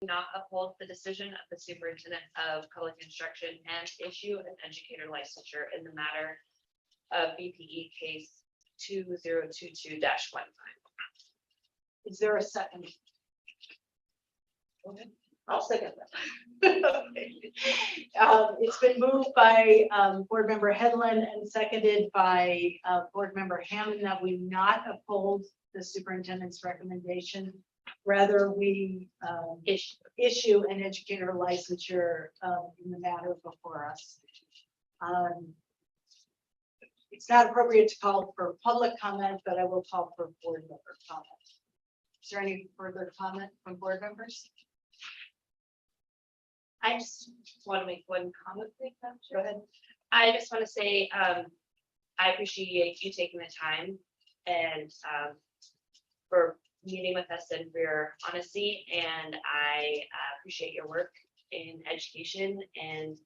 not uphold the decision of the superintendent of public instruction and issue an educator licensure in the matter of BPE case 2022-15. Is there a second? I'll second that. It's been moved by Board Member Headland and seconded by Board Member Hammond that we not uphold the superintendent's recommendation. Rather, we issue an educator licensure in the matter before us. It's not appropriate to call for public comment, but I will call for board member comment. Is there any further comment from board members? I just want to make one comment, please. Go ahead. I just want to say, I appreciate you taking the time and for meeting with us and for your honesty. And I appreciate your work in education and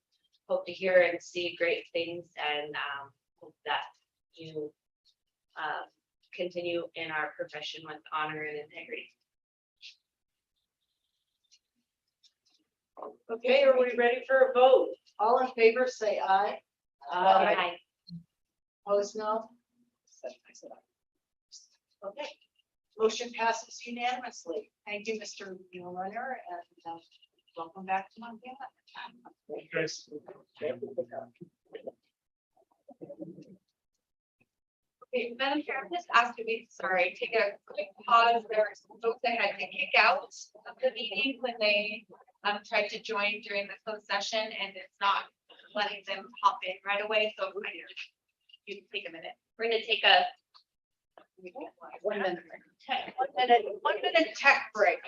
hope to hear and see great things and hope that you continue in our profession with honor and integrity. Okay, are we ready for a vote? All in favor, say aye. Aye. Opposed, no. Okay, motion passes unanimously. Thank you, Mr. Runner, and welcome back to Montana. Okay, Madam Chair, I'm just asking me, sorry, take a quick pause. There are some folks that had to kick out of the meeting when they tried to join during the closed session, and it's not letting them hop in right away. So you can take a minute. We're gonna take a 1 minute. 1 minute tech break.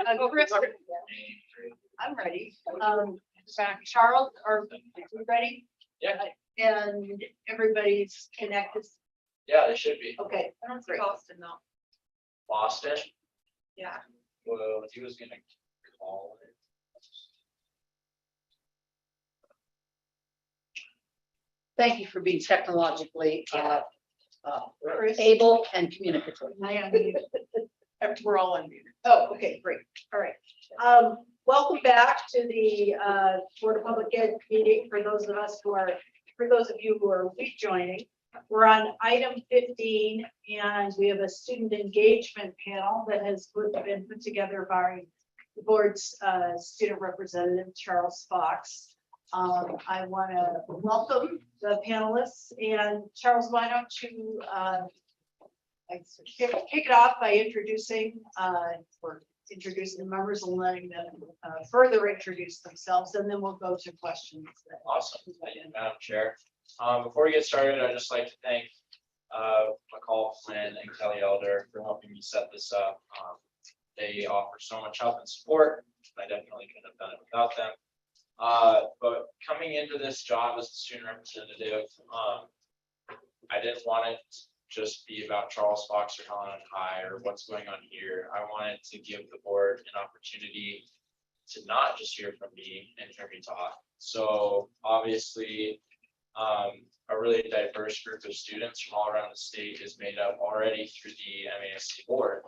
Chris, I'm ready. Charles, are you ready? Yeah. And everybody's connected. Yeah, they should be. Okay, I don't see great. Boston though. Boston, Yeah. well, he was gonna call it. Thank you for being technologically Chris? able and communicative. I unmuted. We're all unmuted. Oh, okay, great. All right. Welcome back to the Board of Public Ed meeting for those of us who are, for those of you who are rejoining. We're on item 15 and we have a student engagement panel that has been put together by the board's student representative, Charles Fox. I want to welcome the panelists, and Charles, why don't you kick it off by introducing the members and letting them further introduce themselves, and then we'll go to questions. Awesome, thank you, Madam Chair. Before we get started, I'd just like to thank McCall Flynn and Kelly Elder for helping me set this up. They offer so much help and support. I definitely couldn't have done it without them. But coming into this job as a student representative, I didn't want it to just be about Charles Fox or Helena High or what's going on here. I wanted to give the board an opportunity to not just hear from me and hear me talk. So obviously, a really diverse group of students from all around the state is made up already through the MASC board.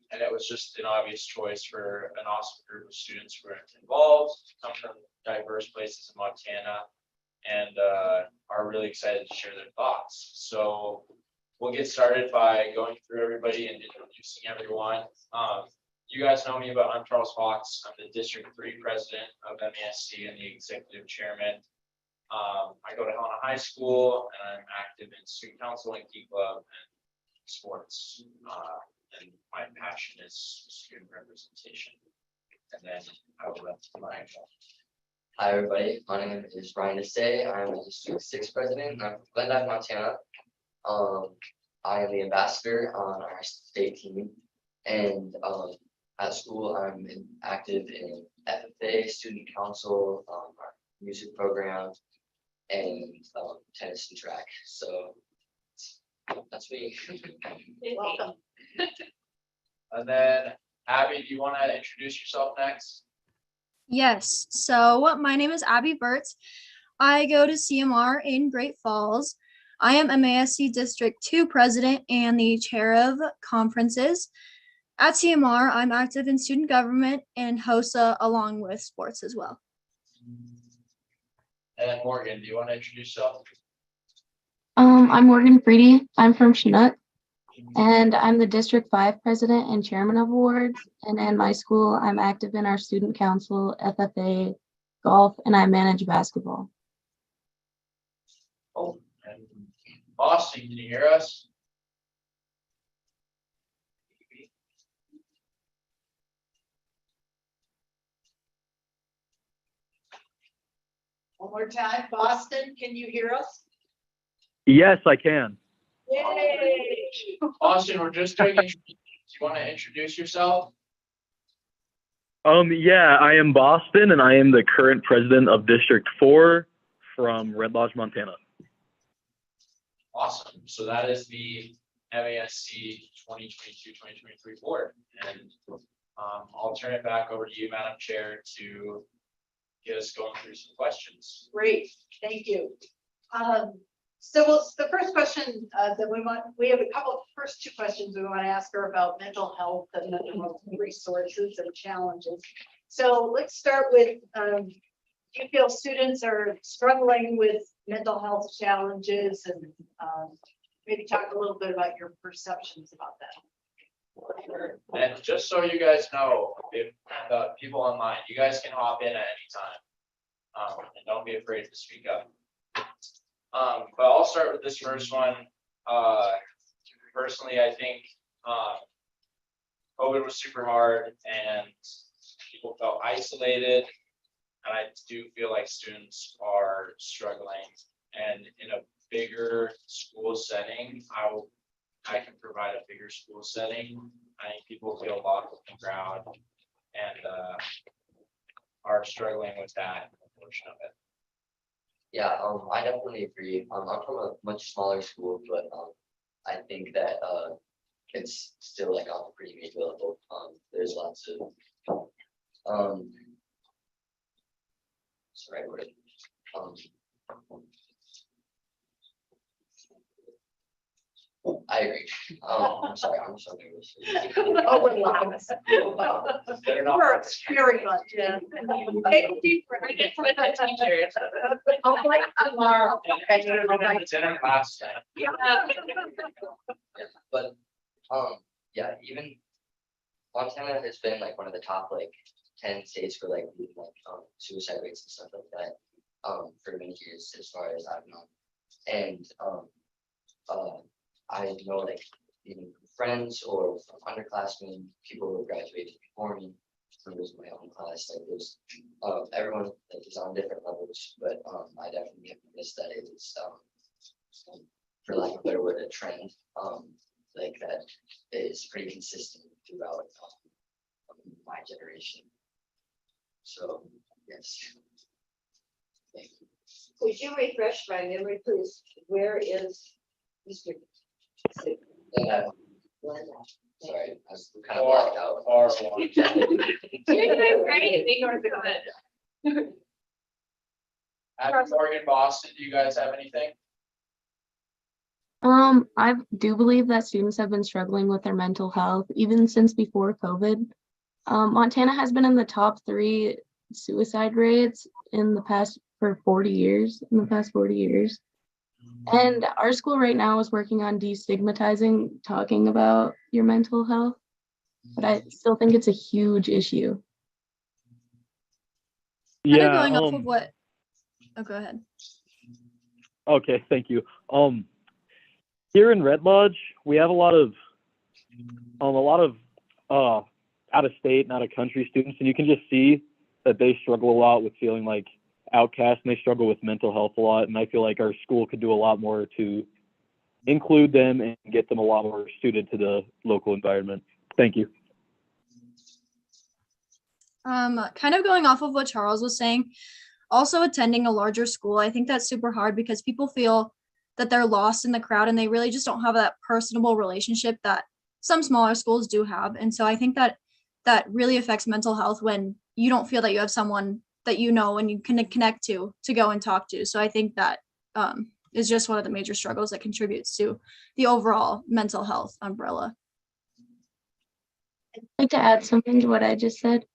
And it was just an obvious choice for an awesome group of students who are involved, come from diverse places in Montana, and are really excited to share their thoughts. So we'll get started by going through everybody and introducing everyone. You guys know me, but I'm Charles Fox. I'm the District 3 president of MASC and the executive chairman. I go to Helena High School and I'm active in student council and key club and sports. And my passion is student representation. And then I will let Ryan go. Hi, everybody. My name is Ryan Desay. I'm the District 6 president. I'm from Glendive, Montana. I am the ambassador on our state team. And at school, I'm active in FFA, student council, our music program, and tennis and track. So that's me. Welcome. And then Abby, do you want to introduce yourself next? Yes, so my name is Abby Burtz. I go to CMR in Great Falls. I am MASC District 2 president and the chair of conferences. At CMR, I'm active in student government and HOSA along with sports as well. And then Morgan, do you want to introduce yourself? I'm Morgan Freedy. I'm from Chinook, and I'm the District 5 president and chairman of awards. And in my school, I'm active in our student council, FFA, golf, and I manage basketball. Oh, and Austin, can you hear us? One more time, Boston, can you hear us? Yes, I can. Yay! Austin, we're just taking, do you want to introduce yourself? Yeah, I am Boston, and I am the current president of District 4 from Red Lodge, Montana. Awesome. So that is the MASC 2022-2023 board. And I'll turn it back over to you, Madam Chair, to get us going through some questions. Great, thank you. The first question that we have a couple, first two questions we want to ask her about mental health and mental health resources and challenges. So let's start with, do you feel students are struggling with mental health challenges, and maybe talk a little bit about your perceptions about that? And just so you guys know, if the people online, you guys can hop in at any time. And don't be afraid to speak up. But I'll start with this first one. Personally, I think COVID was super hard and people felt isolated. And I do feel like students are struggling. And in a bigger school setting, I can provide a bigger school setting. I think people feel lost on the ground and are struggling with that portion of it. Yeah, I definitely agree. I'm from a much smaller school, but I think that it's still like on a pretty major level. There's lots of sorry, what I agree. I'm sorry, I'm so nervous. Oh, we're loud. They're not- We're very much, yeah. Take a deep breath. It's with the teachers. I'll like tomorrow. Dinner last night. Yeah, but yeah, even Montana has been like one of the top like 10 states for like suicide rates and stuff like that for many years as far as I've known. And I know like even friends or from underclassmen, people who graduated before me, members of my own class, like there's everyone like is on different levels, but I definitely have noticed that it is for lack of a better word, a trend like that is pretty consistent throughout my generation. So yes. Thank you. Could you refresh my memory, please? Where is District 6? Sorry, I was kind of blacked out. Far along. You're doing great. They know it's good. At Morgan, Boston, do you guys have anything? I do believe that students have been struggling with their mental health even since before COVID. Montana has been in the top 3 suicide rates in the past 40 years. And our school right now is working on destigmatizing talking about your mental health, but I still think it's a huge issue. Kind of Yeah. going off of what, oh, go ahead. Okay, thank you. Here in Red Lodge, we have a lot of out of state and out of country students, and you can just see that they struggle a lot with feeling like outcast, and they struggle with mental health a lot. And I feel like our school could do a lot more to include them and get them a lot more suited to the local environment. Thank you. Kind of going off of what Charles was saying, also attending a larger school, I think that's super hard because people feel that they're lost in the crowd and they really just don't have that personable relationship that some smaller schools do have. And so I think that really affects mental health when you don't feel that you have someone that you know and you can connect to go and talk to. So I think that is just one of the major struggles that contributes to the overall mental health umbrella. I'd like to add something to what I just said.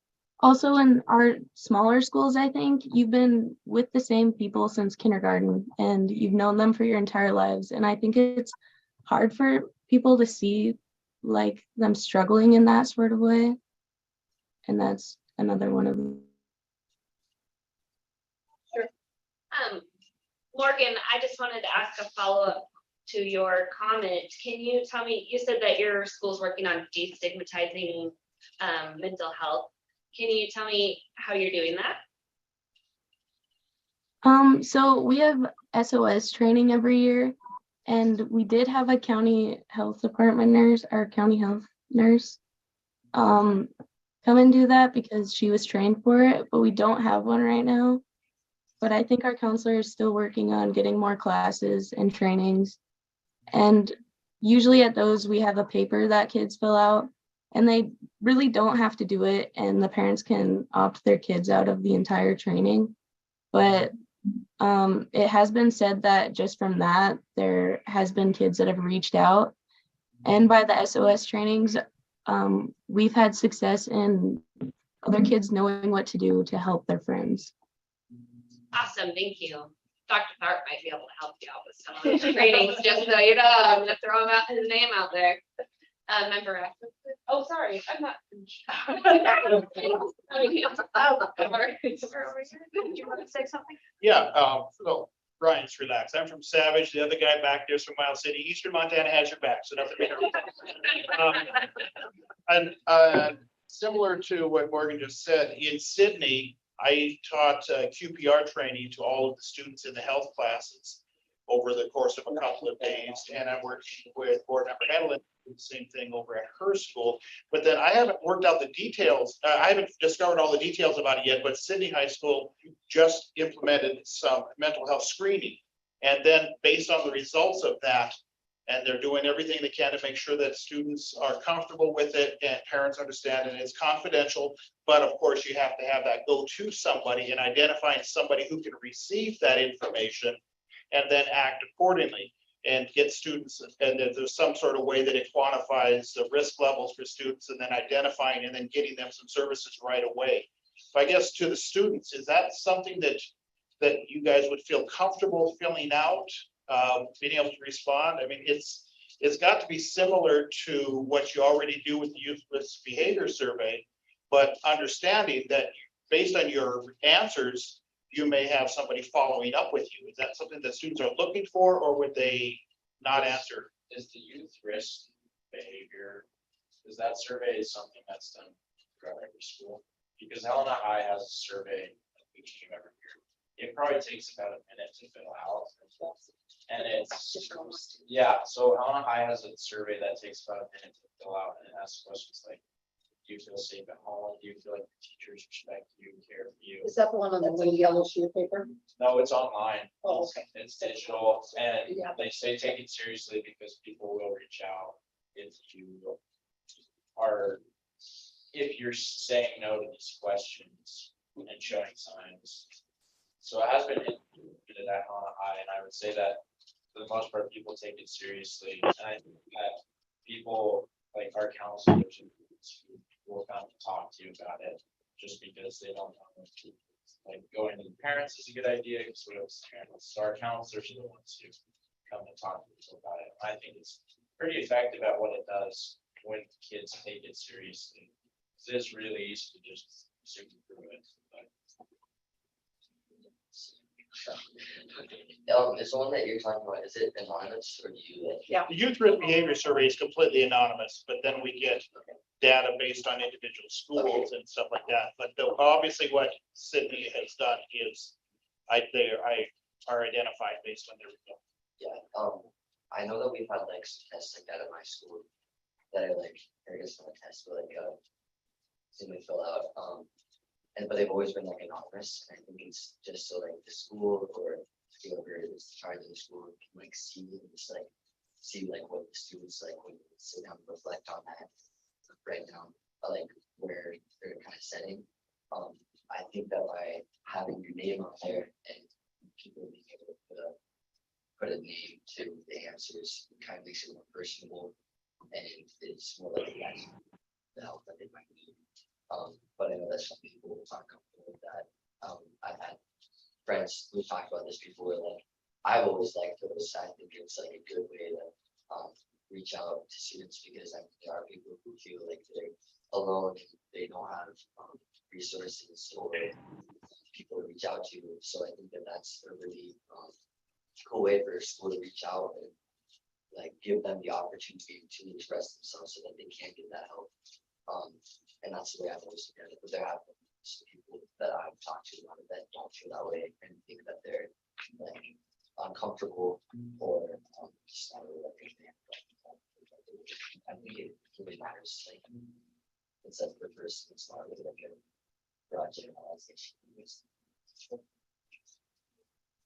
Also, in our smaller schools, I think you've been with the same people since kindergarten and you've known them for your entire lives. And I think it's hard for people to see like them struggling in that sort of way. And that's another one of them. Morgan, I just wanted to ask a follow-up to your comment. Can you tell me, you said that your school's working on destigmatizing mental health. Can you tell me how you're doing that? So we have SOS training every year, and we did have a county health department nurse, our county health nurse, come and do that because she was trained for it, but we don't have one right now. But I think our counselor is still working on getting more classes and trainings. And usually at those, we have a paper that kids fill out, and they really don't have to do it, and the parents can opt their kids out of the entire training. But it has been said that just from that, there has been kids that have reached out. And by the SOS trainings, we've had success in other kids knowing what to do to help their friends. Awesome, thank you. Dr. Tharp might be able to help you out with some of those trainings, just so you know. I'm gonna throw his name out there. Member Rackford. Oh, sorry, I'm not. Do you want to say something? Yeah, so Brian's relaxed. I'm from Savage. The other guy back there's from Miles City. Eastern Montana has your back, so nothing. And similar to what Morgan just said, in Sydney, I taught QPR training to all of the students in the health classes. over the course of a couple of days. And I'm working with board member Helena, the same thing over at her school. But then I haven't worked out the details. I haven't discovered all the details about it yet, but Sydney High School just implemented some mental health screening. And then based on the results of that, and they're doing everything they can to make sure that students are comfortable with it and parents understand, and it's confidential. But of course, you have to have that go to somebody and identifying somebody who can receive that information and then act accordingly and get students. And that there's some sort of way that it quantifies the risk levels for students and then identifying and then getting them some services right away. So I guess to the students, is that something that you guys would feel comfortable filling out? Being able to respond? I mean, it's got to be similar to what you already do with the youth risk behavior survey, but understanding that based on your answers, you may have somebody following up with you. Is that something that students are looking for, or would they not answer? Is the youth risk behavior, is that survey is something that's done throughout every school? Because Helena High has a survey that we do every year. It probably takes about a minute to fill out. And it's, yeah, so Helena High has a survey that takes about a minute to fill out, and it asks questions like, do you feel safe at home? Do you feel like the teachers respect you, care for you? Is that the one on the little yellow sheet of paper? No, it's online. Oh, okay. It's digital, and Yeah. they say take it seriously because people will reach out if you are, if you're saying no to these questions and showing signs. So it has been implemented at Helena High, and I would say that for the most part, people take it seriously. And I think that people like our counselors who will come to talk to you about it just because they don't know. Like going to the parents is a good idea because we have parents, our counselors are the ones who come and talk to people about it. I think it's pretty effective at what it does when kids take it seriously. It's really easy to just zoom through it. But Is the one that you're talking about, is it anonymous or do you like? Yeah. The youth risk behavior survey is completely anonymous, but then we get data based on individual schools and stuff like that. But obviously what Sydney has done is they are identified based on their results. Yeah, I know that we've had like some tests like that at my school that are like, I guess not tests, but like, simply fill out, but they've always been like anonymous. And I think it's just so like the school or whoever is in charge of the school can like see and just like see like what the students like when they sit down and reflect on that, write down like where they're kind of setting. I think that by having your name on there and people being able to put a name to the answers, it kind of makes it more personable and it's more like the help that they might need. But I know that some people aren't comfortable with that. I've had friends who talked about this before, like, I've always liked those. I think it's like a good way to reach out to students because there are people who feel like they're alone, they don't have resources or people to reach out to. So I think that that's a really cool way for a school to reach out and like give them the opportunity to express themselves so that they can get that help. And that's the way I've always looked at it. But there have been some people that I've talked to about it that don't feel that way and think that they're like uncomfortable or just not really like I think it really matters. Like it's like per person, it's not really like a broad generalization.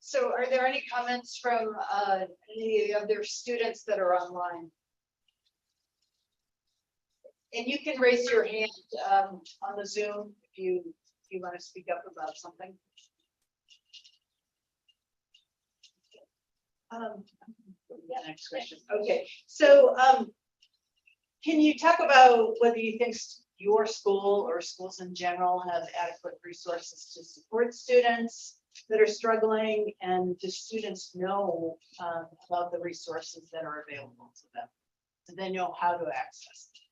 So are there any comments from any of their students that are online? And you can raise your hand on the Zoom if you want to speak up about something. Next question. Okay, so can you talk about whether you think your school or schools in general have adequate resources to support students that are struggling, and do students know about the resources that are available to them? So they know how to access them.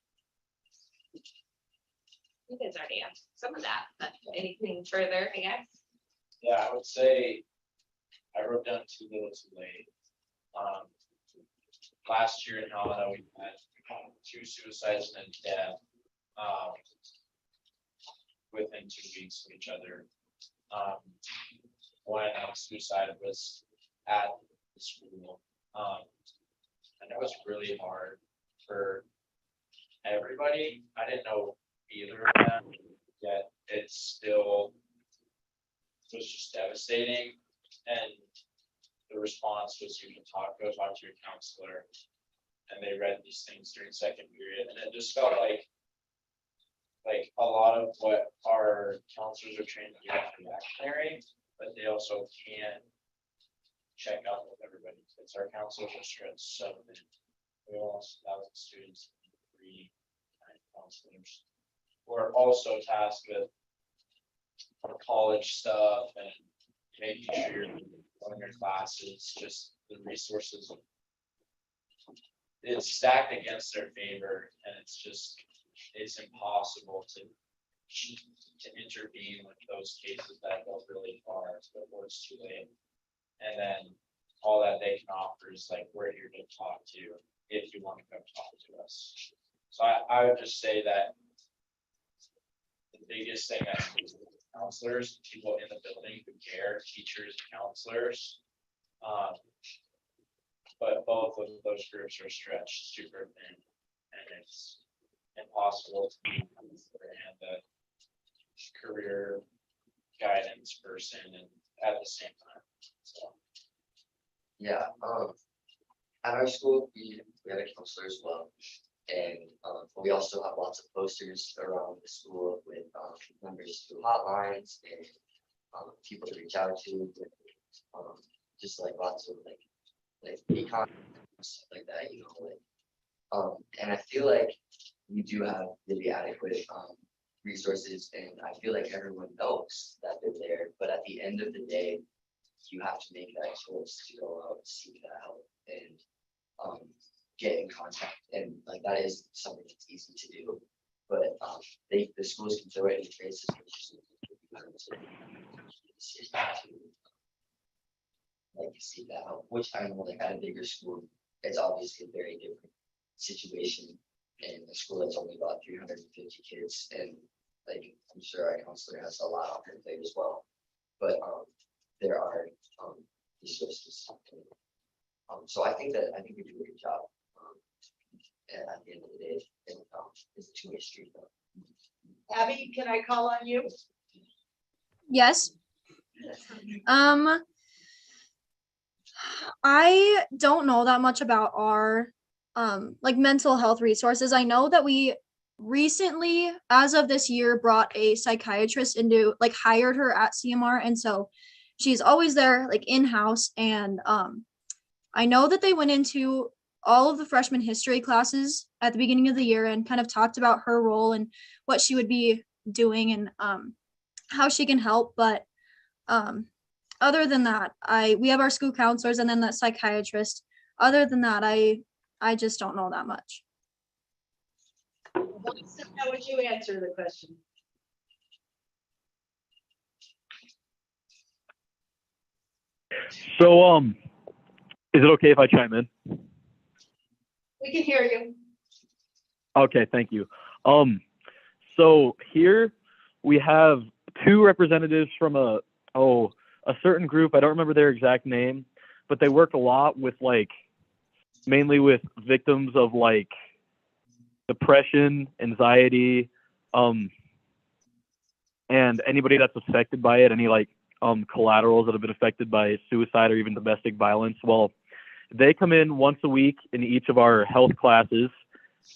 You guys already answered some of that, but anything further, I guess? yeah, I would say I wrote down too little too late. Last year in Helena, we had 2 suicides and a death within 2 weeks of each other. One suicide was at the school. And it was really hard for everybody. I didn't know either of them, yet it still was just devastating. And the response was you can go talk to your counselor. And they read these things during second period, and it just felt like a lot of what our counselors are trained to do is reactionary, but they also can't check up with everybody. It's our counselors are stretched so thin. We almost 1,000 students, 3 counselors. We're also tasked with our college stuff and making sure you're on your classes, just the resources. It's stacked against their favor, and it's impossible to intervene with those cases that go really far before it's too late. And then all that they can offer is like, we're here to talk to you if you want to come talk to us. So I would just say that the biggest thing that counselors, people in the building who care, teachers, counselors, but both of those groups are stretched super thin, and it's impossible to be and the career guidance person and at the same time. So Yeah, at our school, we have a counselor as well. And we also have lots of posters around the school with numbers to hotlines and people to reach out to, just like lots of like econ stuff like that, you know, like and I feel like we do have really adequate resources, and I feel like everyone knows that they're there, but at the end of the day, you have to make that choice to go out and seek that help and get in contact, and like that is something that's easy to do, but the schools can throw it in your faces, like seek that help, which I know like at a bigger school, it's obviously a very different situation. In a school that's only about 350 kids, and like I'm sure our counselor has a lot on her plate as well. But there are resources. So I think we do a good job. And at the end of the day, it's a two-way street though. Abby, can I call on you? Yes. I don't know that much about our like mental health resources. I know that we recently, as of this year, brought a psychiatrist into, like, hired her at CMR, and so she's always there, like, in-house. And I know that they went into all of the freshman history classes at the beginning of the year and kind of talked about her role and what she would be doing and how she can help. But other than that, we have our school counselors and then that psychiatrist. Other than that, I just don't know that much. How would you answer the question? So, is it okay if I chime in? We can hear you. Okay, thank you. So here we have 2 representatives from a certain group. I don't remember their exact name, but they work a lot with mainly with victims of depression, anxiety, and anybody that's affected by it, any collaterals that have been affected by suicide or even domestic violence. Well, they come in once a week in each of our health classes,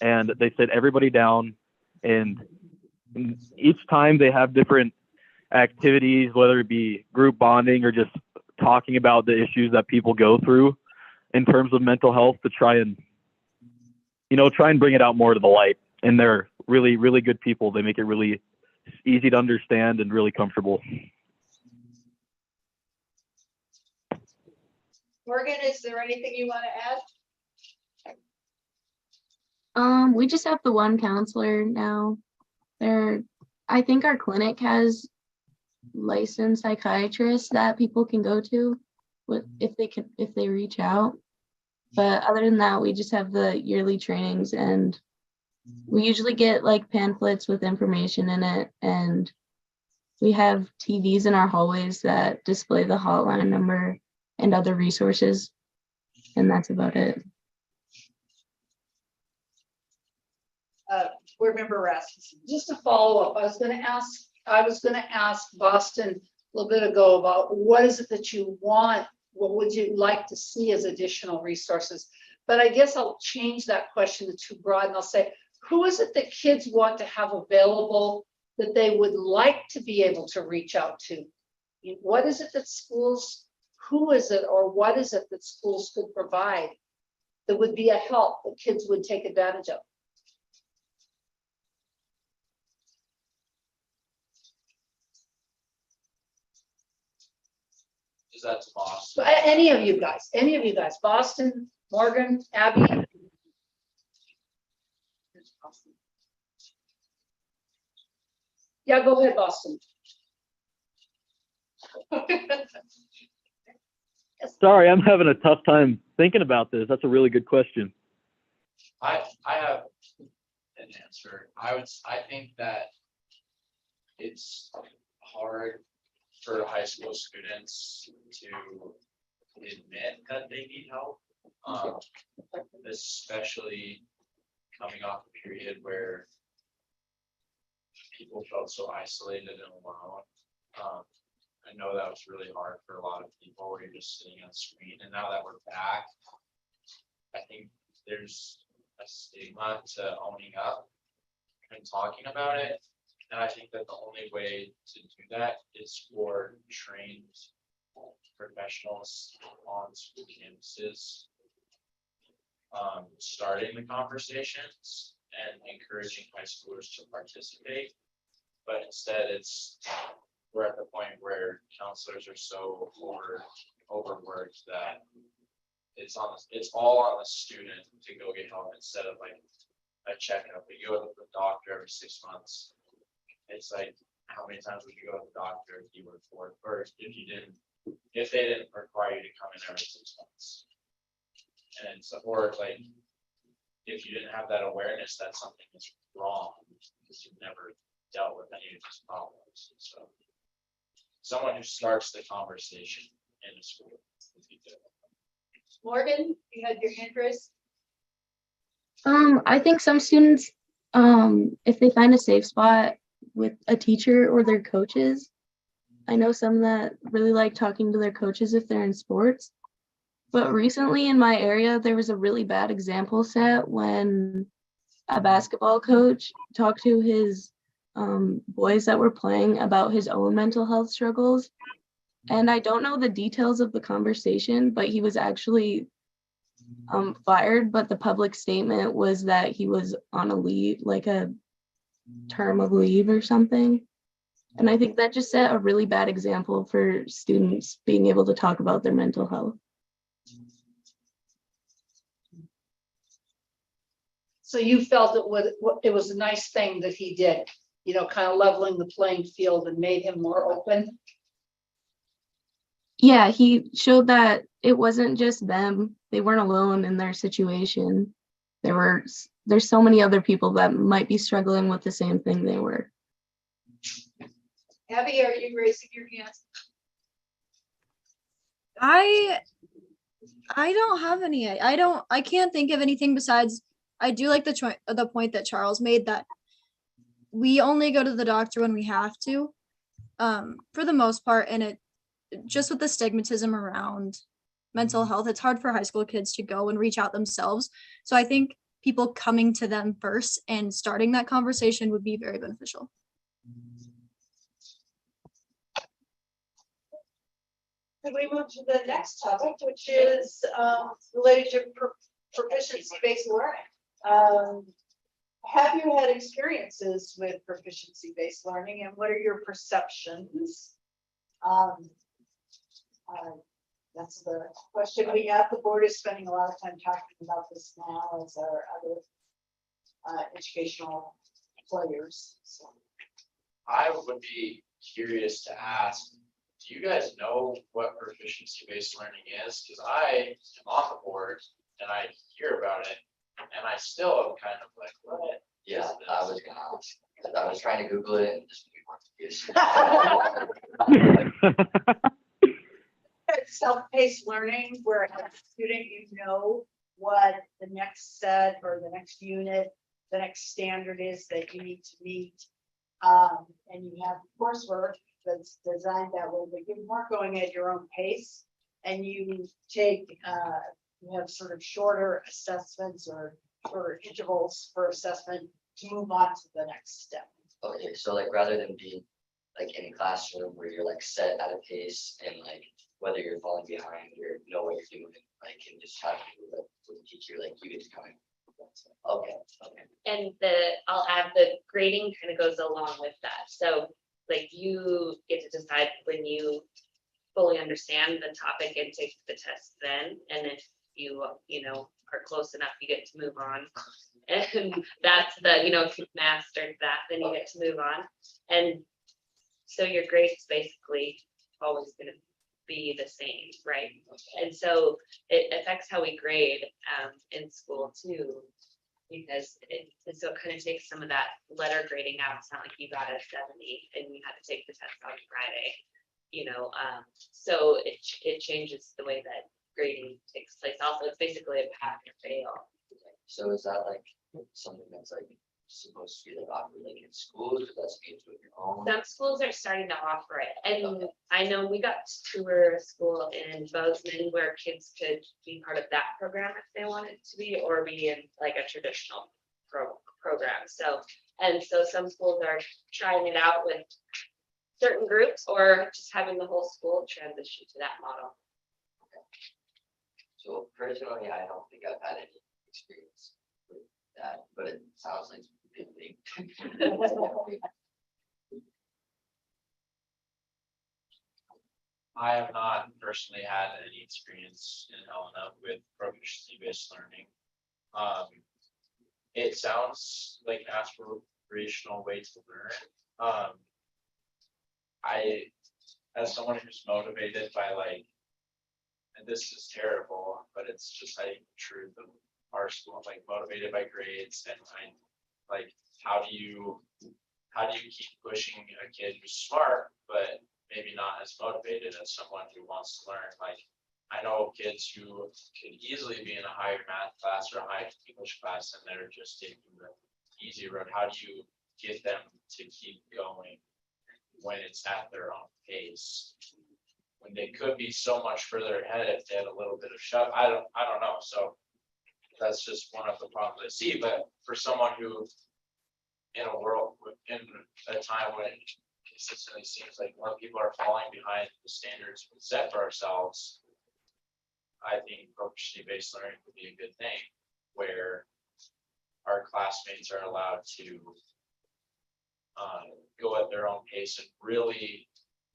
and they sit everybody down, and each time they have different activities, whether it be group bonding or just talking about the issues that people go through in terms of mental health, to try and bring it out more to the light. And they're really, really good people. They make it really easy to understand and really comfortable. Morgan, is there anything you want to add? We just have the one counselor now. I think our clinic has licensed psychiatrists that people can go to if they reach out. But other than that, we just have the yearly trainings, and we usually get pamphlets with information in it, and we have TVs in our hallways that display the hotline number and other resources And that's about it. Board Member Rasmussen. Just to follow up, I was gonna ask Boston a little bit ago about what is it that you want? What would you like to see as additional resources? But I guess I'll change that question to too broad and I'll say, who is it that kids want to have available that they would like to be able to reach out to? What is it that schools, who is it or what is it that schools could provide that would be a help that kids would take advantage of? Is that to boss? So, any of you guys, Boston, Morgan, Abby. Yeah, go ahead, Boston. Sorry, I'm having a tough time thinking about this. That's a really good question. I have an answer. I think that it's hard for high school students to admit that they need help. Especially coming off a period where people felt so isolated and alone. I know that was really hard for a lot of people where you're just sitting on the screen, and now that we're back, I think there's a stigma to owning up and talking about it. And I think that the only way to do that is for trained professionals on school campuses, starting the conversations and encouraging high schoolers to participate. But instead we're at the point where counselors are so overworked that it's all on the student to go get help instead of like a checkup. You go to the doctor every 6 months. It's like, how many times would you go to the doctor if you were for first, if they didn't require you to come in every 6 months? And so, or like, if you didn't have that awareness that something is wrong because you've never dealt with any of these problems. So someone who starts the conversation in a school would be good. Morgan, you had your hand raised. I think some students, if they find a safe spot with a teacher or their coaches, I know some that really like talking to their coaches if they're in sports. But recently in my area, there was a really bad example set when a basketball coach talked to his boys that were playing about his own mental health struggles. And I don't know the details of the conversation, but he was actually fired. But the public statement was that he was on a leave, like a term of leave or something. And I think that just set a really bad example for students being able to talk about their mental health. So you felt it was a nice thing that he did, kind of leveling the playing field and made him more open. Yeah, he showed that it wasn't just them. They weren't alone in their situation. There's so many other people that might be struggling with the same thing they were. Abby, are you raising your hand? I don't have any. I can't think of anything besides I do like the point that Charles made that we only go to the doctor when we have to, for the most part, and it just with the stigmatism around mental health, it's hard for high school kids to go and reach out themselves. So I think people coming to them first and starting that conversation would be very beneficial. Could we move to the next topic, which is related to proficiency-based learning? Have you had experiences with proficiency-based learning, and what are your perceptions? That's the question we have. The board is spending a lot of time talking about this now, as our other educational players. So. I would be curious to ask, do you guys know what proficiency-based learning is? Because I am on the board and I hear about it, and I still am kind of like, what? Yeah, I was gonna ask, 'cause I was trying to Google it and just be more confused. self-paced learning where as a student, you know what the next set or the next unit, the next standard is that you need to meet. And you have coursework that's designed that way, but you're more going at your own pace. And you take, you have sort of shorter assessments or shorter intervals for assessment to move on to the next step. Okay, so like rather than being like in a classroom where you're like set at a pace and like whether you're falling behind or know what you're doing, like can just have the teacher like you get to come in. Okay, okay. And I'll add the grading kind of goes along with that. So like you get to decide when you fully understand the topic and take the test then. And if you are close enough, you get to move on. And that's if you've mastered that, then you get to move on. And so your grade's basically always gonna be the same, right? And so it affects how we grade in school too, because so it kind of takes some of that letter grading out. It's not like you got a 70 and you had to take the test on Friday, so it changes the way that grading takes place. Also, it's basically a pass or fail. So is that like something that's like supposed to be like offered like in schools, or that's being doing your own? Some schools are starting to offer it, and I know we got to tour a school in Bozeman where kids could be part of that program if they wanted to be, or be in like a traditional program. So some schools are trying it out with certain groups, or just having the whole school transition to that model. So personally, I don't think I've had any experience with that, but it sounds like a good thing. I have not personally had any experience in Helena with proficiency-based learning. It sounds like an aspirational way to learn. As someone who's motivated by and this is terrible, but it's just the truth of our school, motivated by grades, and how do you keep pushing a kid who's smart, but maybe not as motivated as someone who wants to learn? I know kids who could easily be in a higher math class or a higher English class, and they're just taking the easy road. How do you get them to keep going when it's at their own pace, when they could be so much further ahead if they had a little bit of shove? I don't know. So that's just one of the problems I see. But for someone who, in a time when it consistently seems like more people are falling behind the standards we set for ourselves, I think proficiency-based learning would be a good thing, where our classmates are allowed to go at their own pace and really,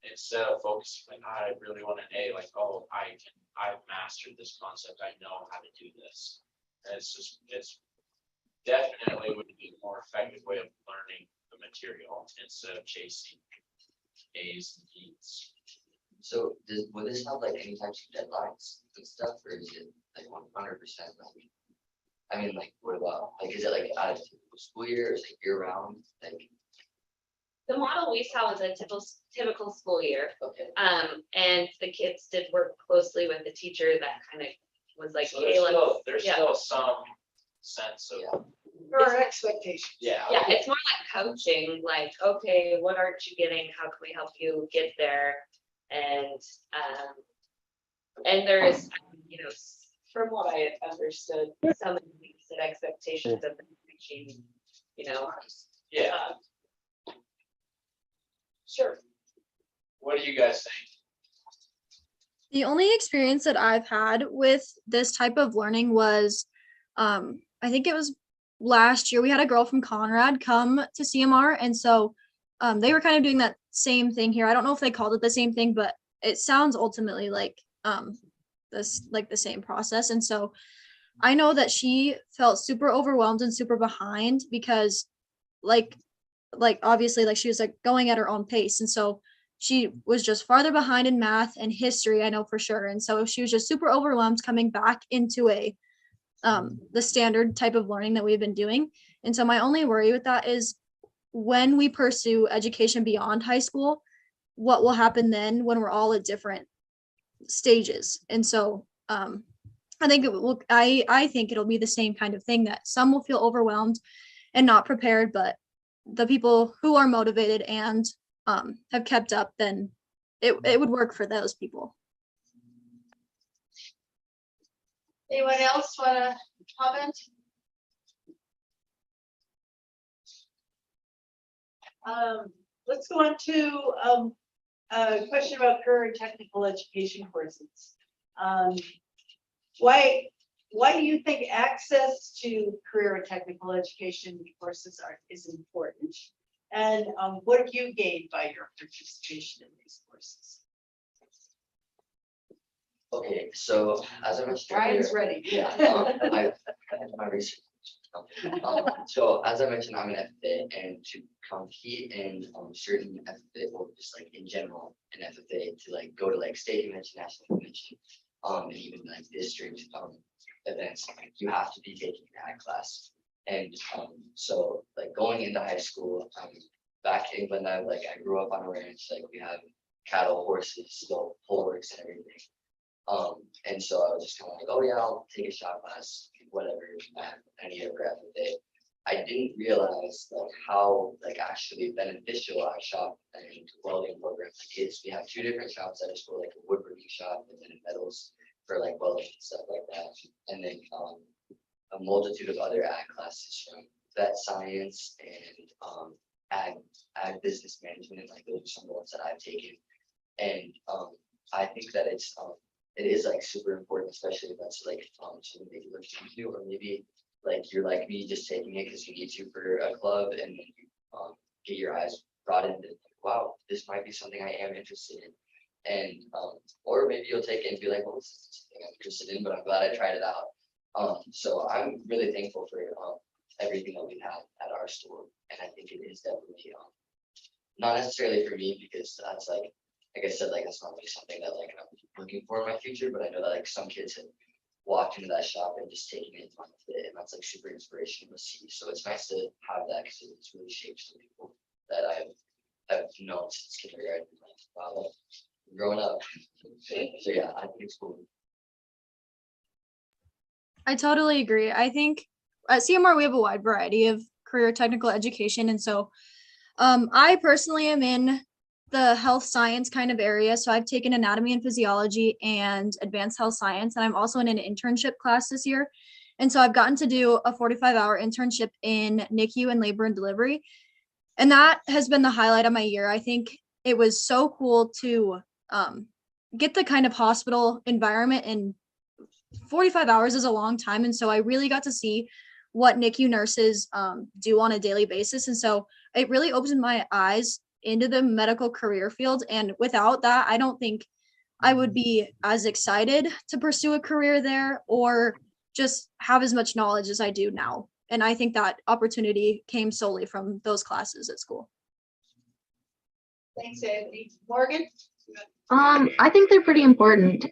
instead of focusing I really want an A, I've mastered this concept, I know how to do this. And it's definitely would be a more effective way of learning the material instead of chasing A's and B's. So would this have any types of deadlines and stuff, or is it 100%? I mean, what about, is it out of the typical school year, or is it year round? The model we saw was a typical school year. Okay. And the kids did work closely with the teacher that kind of was So hey, there's still some sense of, Or expectations. yeah. yeah, it's more like coaching, okay, what aren't you getting? How can we help you get there? And there is, from what I understood, some set expectations of reaching, Yeah. Sure. What do you guys think? The only experience that I've had with this type of learning was, I think it was last year, we had a girl from Conrad come to CMR. And so they were kind of doing that same thing here. I don't know if they called it the same thing, but it sounds ultimately like the same process. And so I know that she felt super overwhelmed and super behind because obviously she was going at her own pace. And so she was just farther behind in math and history, I know for sure. And so she was just super overwhelmed coming back into the standard type of learning that we've been doing. And so my only worry with that is when we pursue education beyond high school, what will happen then when we're all at different stages. And so I think it will, I think it'll be the same kind of thing, that some will feel overwhelmed and not prepared, but the people who are motivated and have kept up, then it would work for those people. Anyone else want to comment? Let's go on to a question about career and technical education courses. Why do you think access to career and technical education courses is important? And what have you gained by your participation in these courses? Okay, so as I mentioned Brian's earlier, ready. yeah, I did my research. So as I mentioned, I'm an FFA, and to compete in certain FFA, or just like in general, an FFA, to like go to like state convention, national convention, and even like district events, you have to be taking an ag class. And so like going into high school, back in England, I grew up on a ranch, like we have cattle, horses, so pole works and everything. And so I was just kind of like, oh yeah, I'll take a shop class, whatever, any other FFA. I didn't realize like how like actually beneficial our shop and welding program is. We have two different shops at our school, like a woodworking shop and then a metals for like welding and stuff like that. And then a multitude of other ag classes from vet science and ag business management. Like those are some of the ones that I've taken. And I think that it is like super important, especially if that's like something that you're looking to do, or maybe like you're like me, just taking it because you need to for a club, and then you get your eyes brought into like, wow, this might be something I am interested in. And or maybe you'll take it and be like, well, this is something I'm interested in, but I'm glad I tried it out. So I'm really thankful for everything that we've had at our school, and I think it is definitely not necessarily for me, because that's like I said, like that's not really something that like I'm looking for in my future, but I know that like some kids have walked into that shop and just taken it and that's like super inspirational to see. So it's nice to have that, because it's really shaped some people that I've known since kindergarten. Like, wow, like, growing up. So yeah, I think it's cool. I totally agree. I think at CMR we have a wide variety of career technical education, and so I personally am in the health science kind of area. So I've taken anatomy and physiology and advanced health science, and I'm also in an internship class this year. And so I've gotten to do a 45-hour internship in NICU and labor and delivery. And that has been the highlight of my year. I think it was so cool to get the kind of hospital environment, and 45 hours is a long time. And so I really got to see what NICU nurses do on a daily basis. And so it really opened my eyes into the medical career field. And without that, I don't think I would be as excited to pursue a career there, or just have as much knowledge as I do now. And I think that opportunity came solely from those classes at school. Thanks, Anthony. Morgan? I think they're pretty important.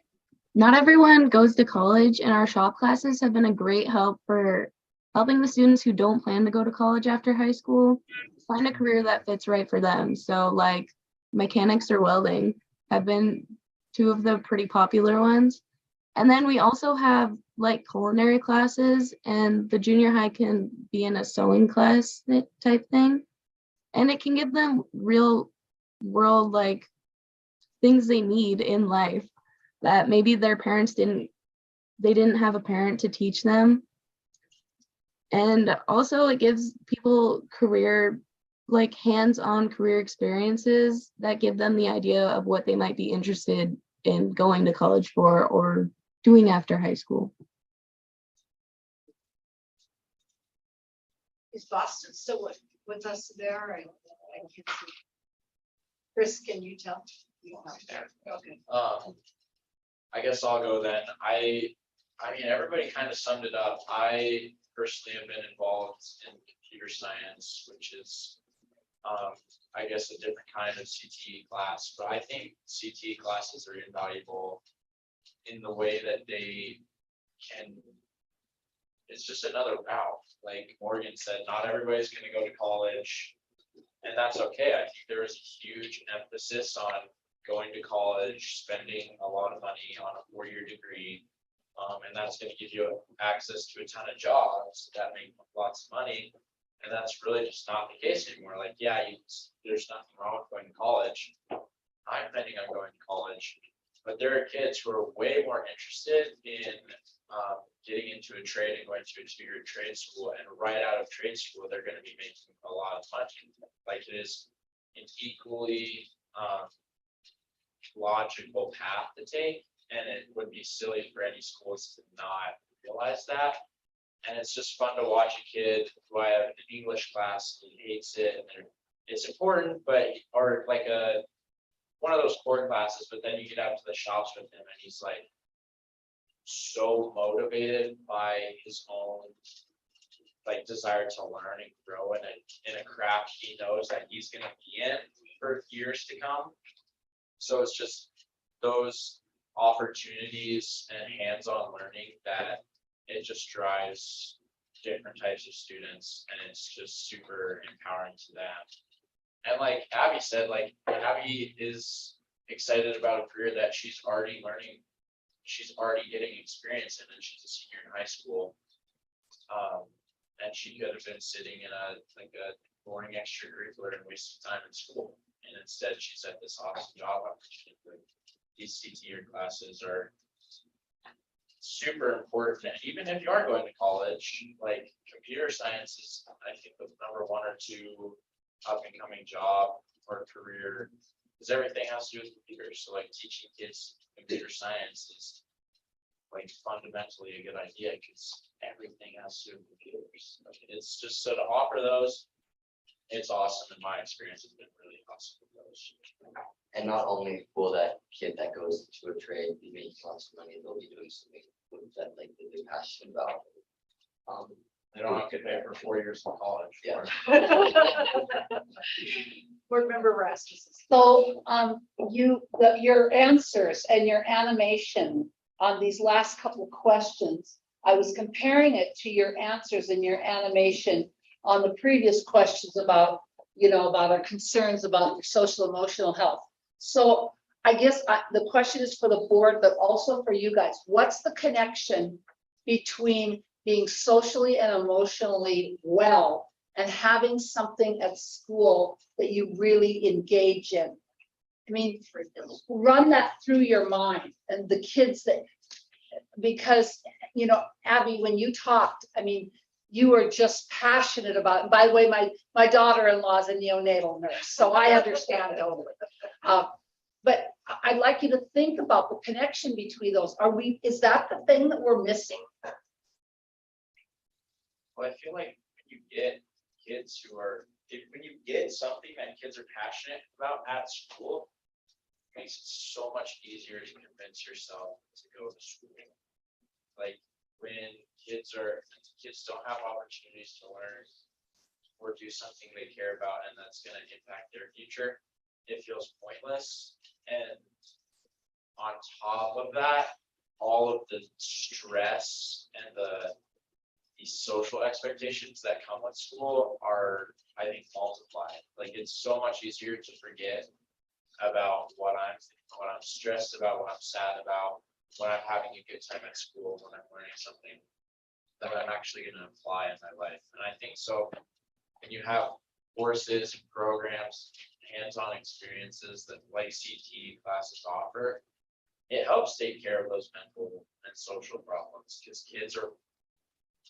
Not everyone goes to college, and our shop classes have been a great help for helping the students who don't plan to go to college after high school find a career that fits right for them. So like mechanics or welding have been two of the pretty popular ones. And then we also have like culinary classes, and the junior high can be in a sewing class type thing. And it can give them real world like things they need in life that maybe their parents didn't have a parent to teach them. And also it gives people career, like hands-on career experiences that give them the idea of what they might be interested in going to college for or doing after high school. Is Boston still with us there? I can't see. Chris, can you tell? Okay. I guess I'll go then. I mean, everybody kind of summed it up. I personally have been involved in computer science, which is, I guess, a different kind of CTE class, but I think CTE classes are invaluable in the way that they can, it's just another route. Like Morgan said, not everybody's going to go to college, and that's okay. I think there is a huge emphasis on going to college, spending a lot of money on a 4-year degree. And that's gonna give you access to a ton of jobs that make lots of money. And that's really just not the case anymore. Like, yeah, there's nothing wrong with going to college. I'm planning on going to college, but there are kids who are way more interested in getting into a trade and going to a 2-year trade school, and right out of trade school, they're gonna be making a lot of money. Like, it is an equally logical path to take, and it would be silly for any schools to not realize that. And it's just fun to watch a kid who I have an English class, he hates it, and it's important, but, or like one of those core classes, but then you get out to the shops with him and he's like so motivated by his own like desire to learn and grow in a craft he knows that he's gonna be in for years to come. So it's just those opportunities and hands-on learning that it just drives different types of students, and it's just super empowering to them. And like Abby said, like Abby is excited about a career that she's already learning, she's already getting experience in, and she's a senior in high school. And she could have been sitting in a boring extracurricular and wasting time in school. And instead she's at this awesome job opportunity. These CTE classes are super important. And even if you are going to college, like computer science is, I think, the number 1 or 2 up and coming job or career, because everything has to do with computers. So like teaching kids computer science is like fundamentally a good idea, because everything has to do with computers. Like, it's just, so to offer those, it's awesome. In my experience, it's been really awesome with those. And not only will that kid that goes into a trade be making lots of money, they'll be doing something that like they're passionate about. They don't have to pay for 4 years in college. Yeah. Board Member Rasmussen. So, your answers and your animation on these last couple of questions, I was comparing it to your answers and your animation on the previous questions about, about our concerns about your social emotional health. So I guess the question is for the board, but also for you guys. What's the connection between being socially and emotionally well and having something at school that you really engage in? I mean, run that through your mind and the kids that, because, Abby, when you talked, I mean, you were just passionate about, by the way, my daughter-in-law is a neonatal nurse, so I understand totally. But I'd like you to think about the connection between those. Is that the thing that we're missing? Well, I feel like when you get kids when you get something that kids are passionate about at school, it makes it so much easier to convince yourself to go to school. Like when kids don't have opportunities to learn or do something they care about, and that's going to impact their future, it feels pointless. And on top of that, all of the stress and the social expectations that come with school are, I think, multiplied. Like, it's so much easier to forget about what I'm stressed about, what I'm sad about, when I'm having a good time at school, when I'm learning something that I'm actually going to apply in my life. And I think so when you have courses, programs, hands-on experiences that like CTE classes offer, it helps take care of those mental and social problems, because kids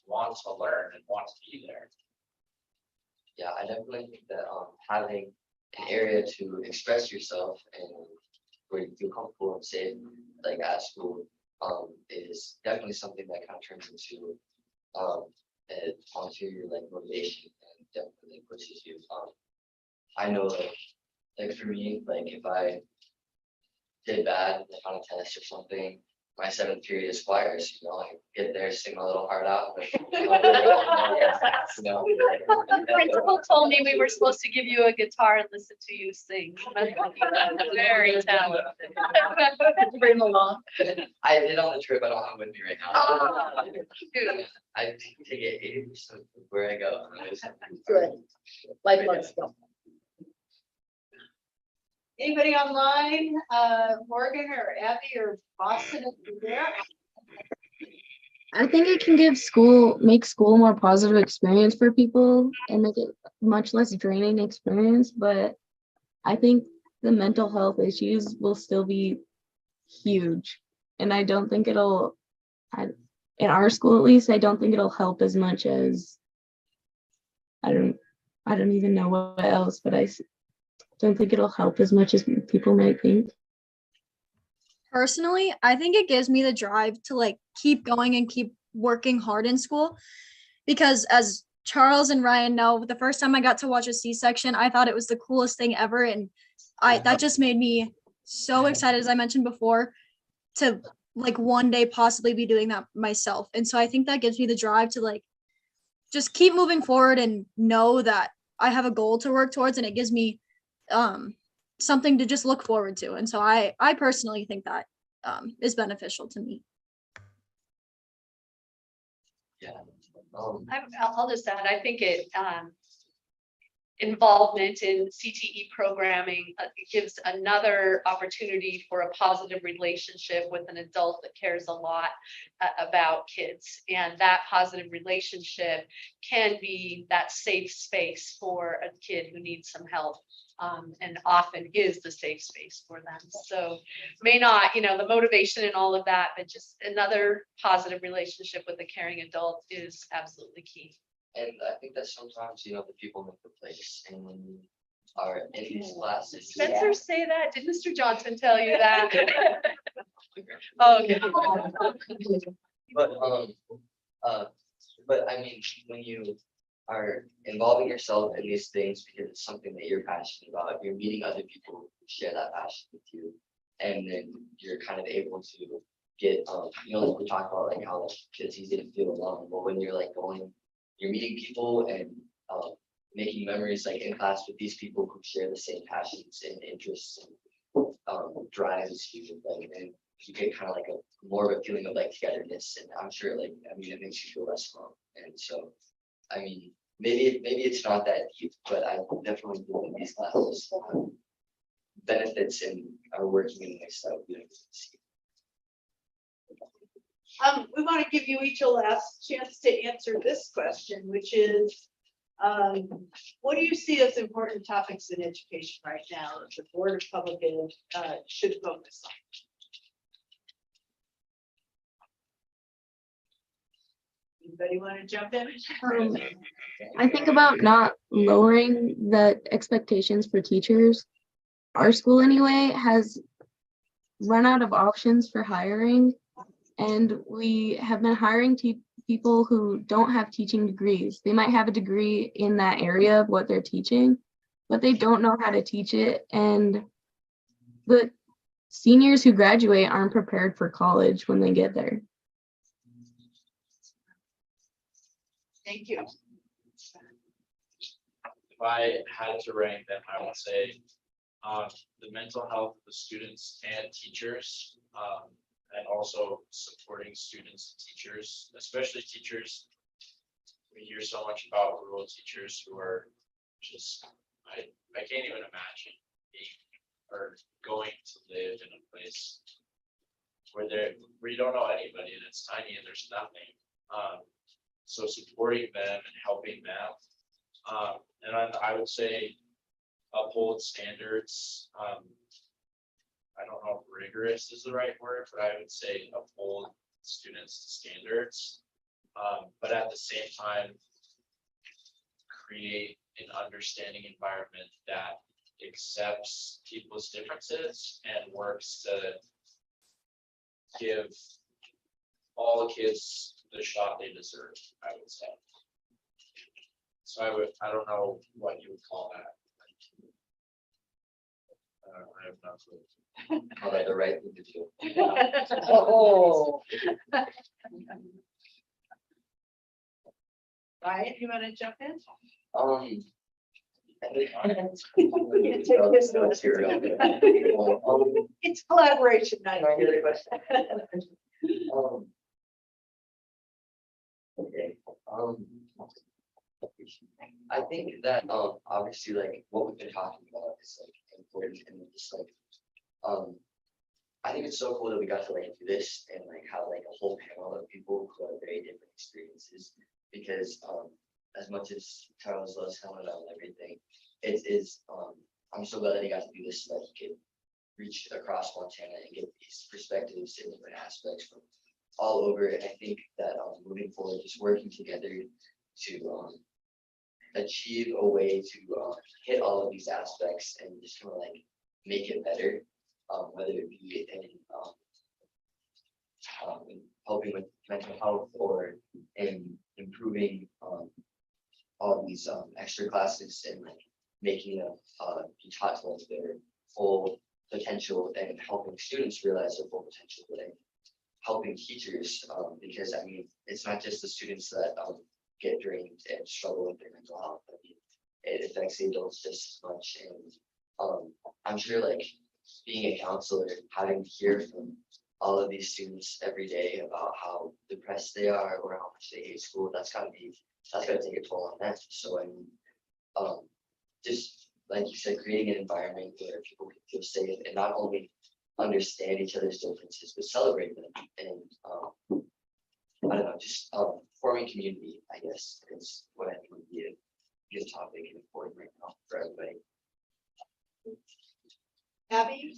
want to learn and want to be there. Yeah, I definitely think that having an area to express yourself and where you feel comfortable and safe, like at school, is definitely something that kind of turns into onto your like motivation, and definitely pushes you. I know like for me, like if I did bad like on a test or something, my 7th period is choirs, I get there, sing my little heart out. The principal told me we were supposed to give you a guitar and listen to you sing. Very talented. Bring them along. I did on the trip, I don't have it with me right now. Oh, dude. I take it 80% where I go. Good. Lifelong skill. Anybody online, Morgan or Abby or Boston, if you're there? I think it can make school a more positive experience for people and make it much less draining experience, but I think the mental health issues will still be huge. And I don't think in our school at least, I don't think it'll help as much as, I don't even know what else, but don't think it'll help as much as people might think. Personally, I think it gives me the drive to like keep going and keep working hard in school because as Charles and Ryan know, the first time I got to watch a C-section, I thought it was the coolest thing ever. And that just made me so excited, as I mentioned before, to like one day possibly be doing that myself. And so I think that gives me the drive to like just keep moving forward and know that I have a goal to work towards, and it gives me something to just look forward to. And so I personally think that is beneficial to me. Yeah. I'll just add, I think involvement in CTE programming it gives another opportunity for a positive relationship with an adult that cares a lot about kids. And that positive relationship can be that safe space for a kid who needs some help. And often is the safe space for them. So may not, the motivation and all of that, but just another positive relationship with a caring adult is absolutely key. And I think that sometimes, the people make the place, and when you are in these classes. Spencer say that? Did Mr. Johnson tell you that? Oh, okay. But I mean, when you are involving yourself in these things because it's something that you're passionate about, you're meeting other people who share that passion with you, and then you're kind of able to get, like we talk about like how it's easy to feel alone, but when you're like you're meeting people and making memories like in class with these people who share the same passions and interests and drives you, and you get kind of like more of a feeling of like togetherness, and I'm sure it makes you feel less alone. And so maybe it's not that deep, but I definitely believe these classes benefits and are working in ways that we don't see. We want to give you each a last chance to answer this question, which is, what do you see as important topics in education right now that the Board of Public Ed should focus on? Anybody want to jump in? I think about not lowering the expectations for teachers. Our school anyway has run out of options for hiring, and we have been hiring people who don't have teaching degrees. They might have a degree in that area of what they're teaching, but they don't know how to teach it. And the seniors who graduate aren't prepared for college when they get there. Thank you. If I had to rank them, I would say the mental health of the students and teachers, and also supporting students and teachers, especially teachers. We hear so much about rural teachers who are just, I can't even imagine being or going to live in a place where you don't know anybody and it's tiny and there's nothing. So supporting them and helping them. And I would say uphold standards. I don't know if rigorous is the right word, but I would say uphold students' standards. But at the same time, create an understanding environment that accepts people's differences and works to give all the kids the shot they deserve, I would say. So I don't know what you would call that. I have no clue. Call that the right thing to do. Oh. Ryan, you want to jump in? It's collaboration night. Okay. I think that obviously like what we've been talking about is like important, and just like, I think it's so cool that we got to like do this and like have like a whole panel of people who have very different experiences. Because as much as Charles loves Helena and everything, it is I'm so glad that he got to do this so that he could reach across Montana and get these perspectives and different aspects from all over. And I think that moving forward, just working together to achieve a way to hit all of these aspects and just kind of like make it better, whether it be in helping with mental health or in improving all these extra classes and like making them be taught to like their full potential and helping students realize their full potential, but then helping teachers, because I mean, it's not just the students that get drained and struggle with their mental health. I mean, it affects the adults just as much. And I'm sure like being a counselor, having to hear from all of these students every day about how depressed they are or how much they hate school, that's gotta take a toll on them. So I mean, just like you said, creating an environment where people can feel safe and not only understand each other's differences, but celebrate them. And I don't know, just forming community, I guess, is what I think would be a good topic and important right now for everybody. Abby?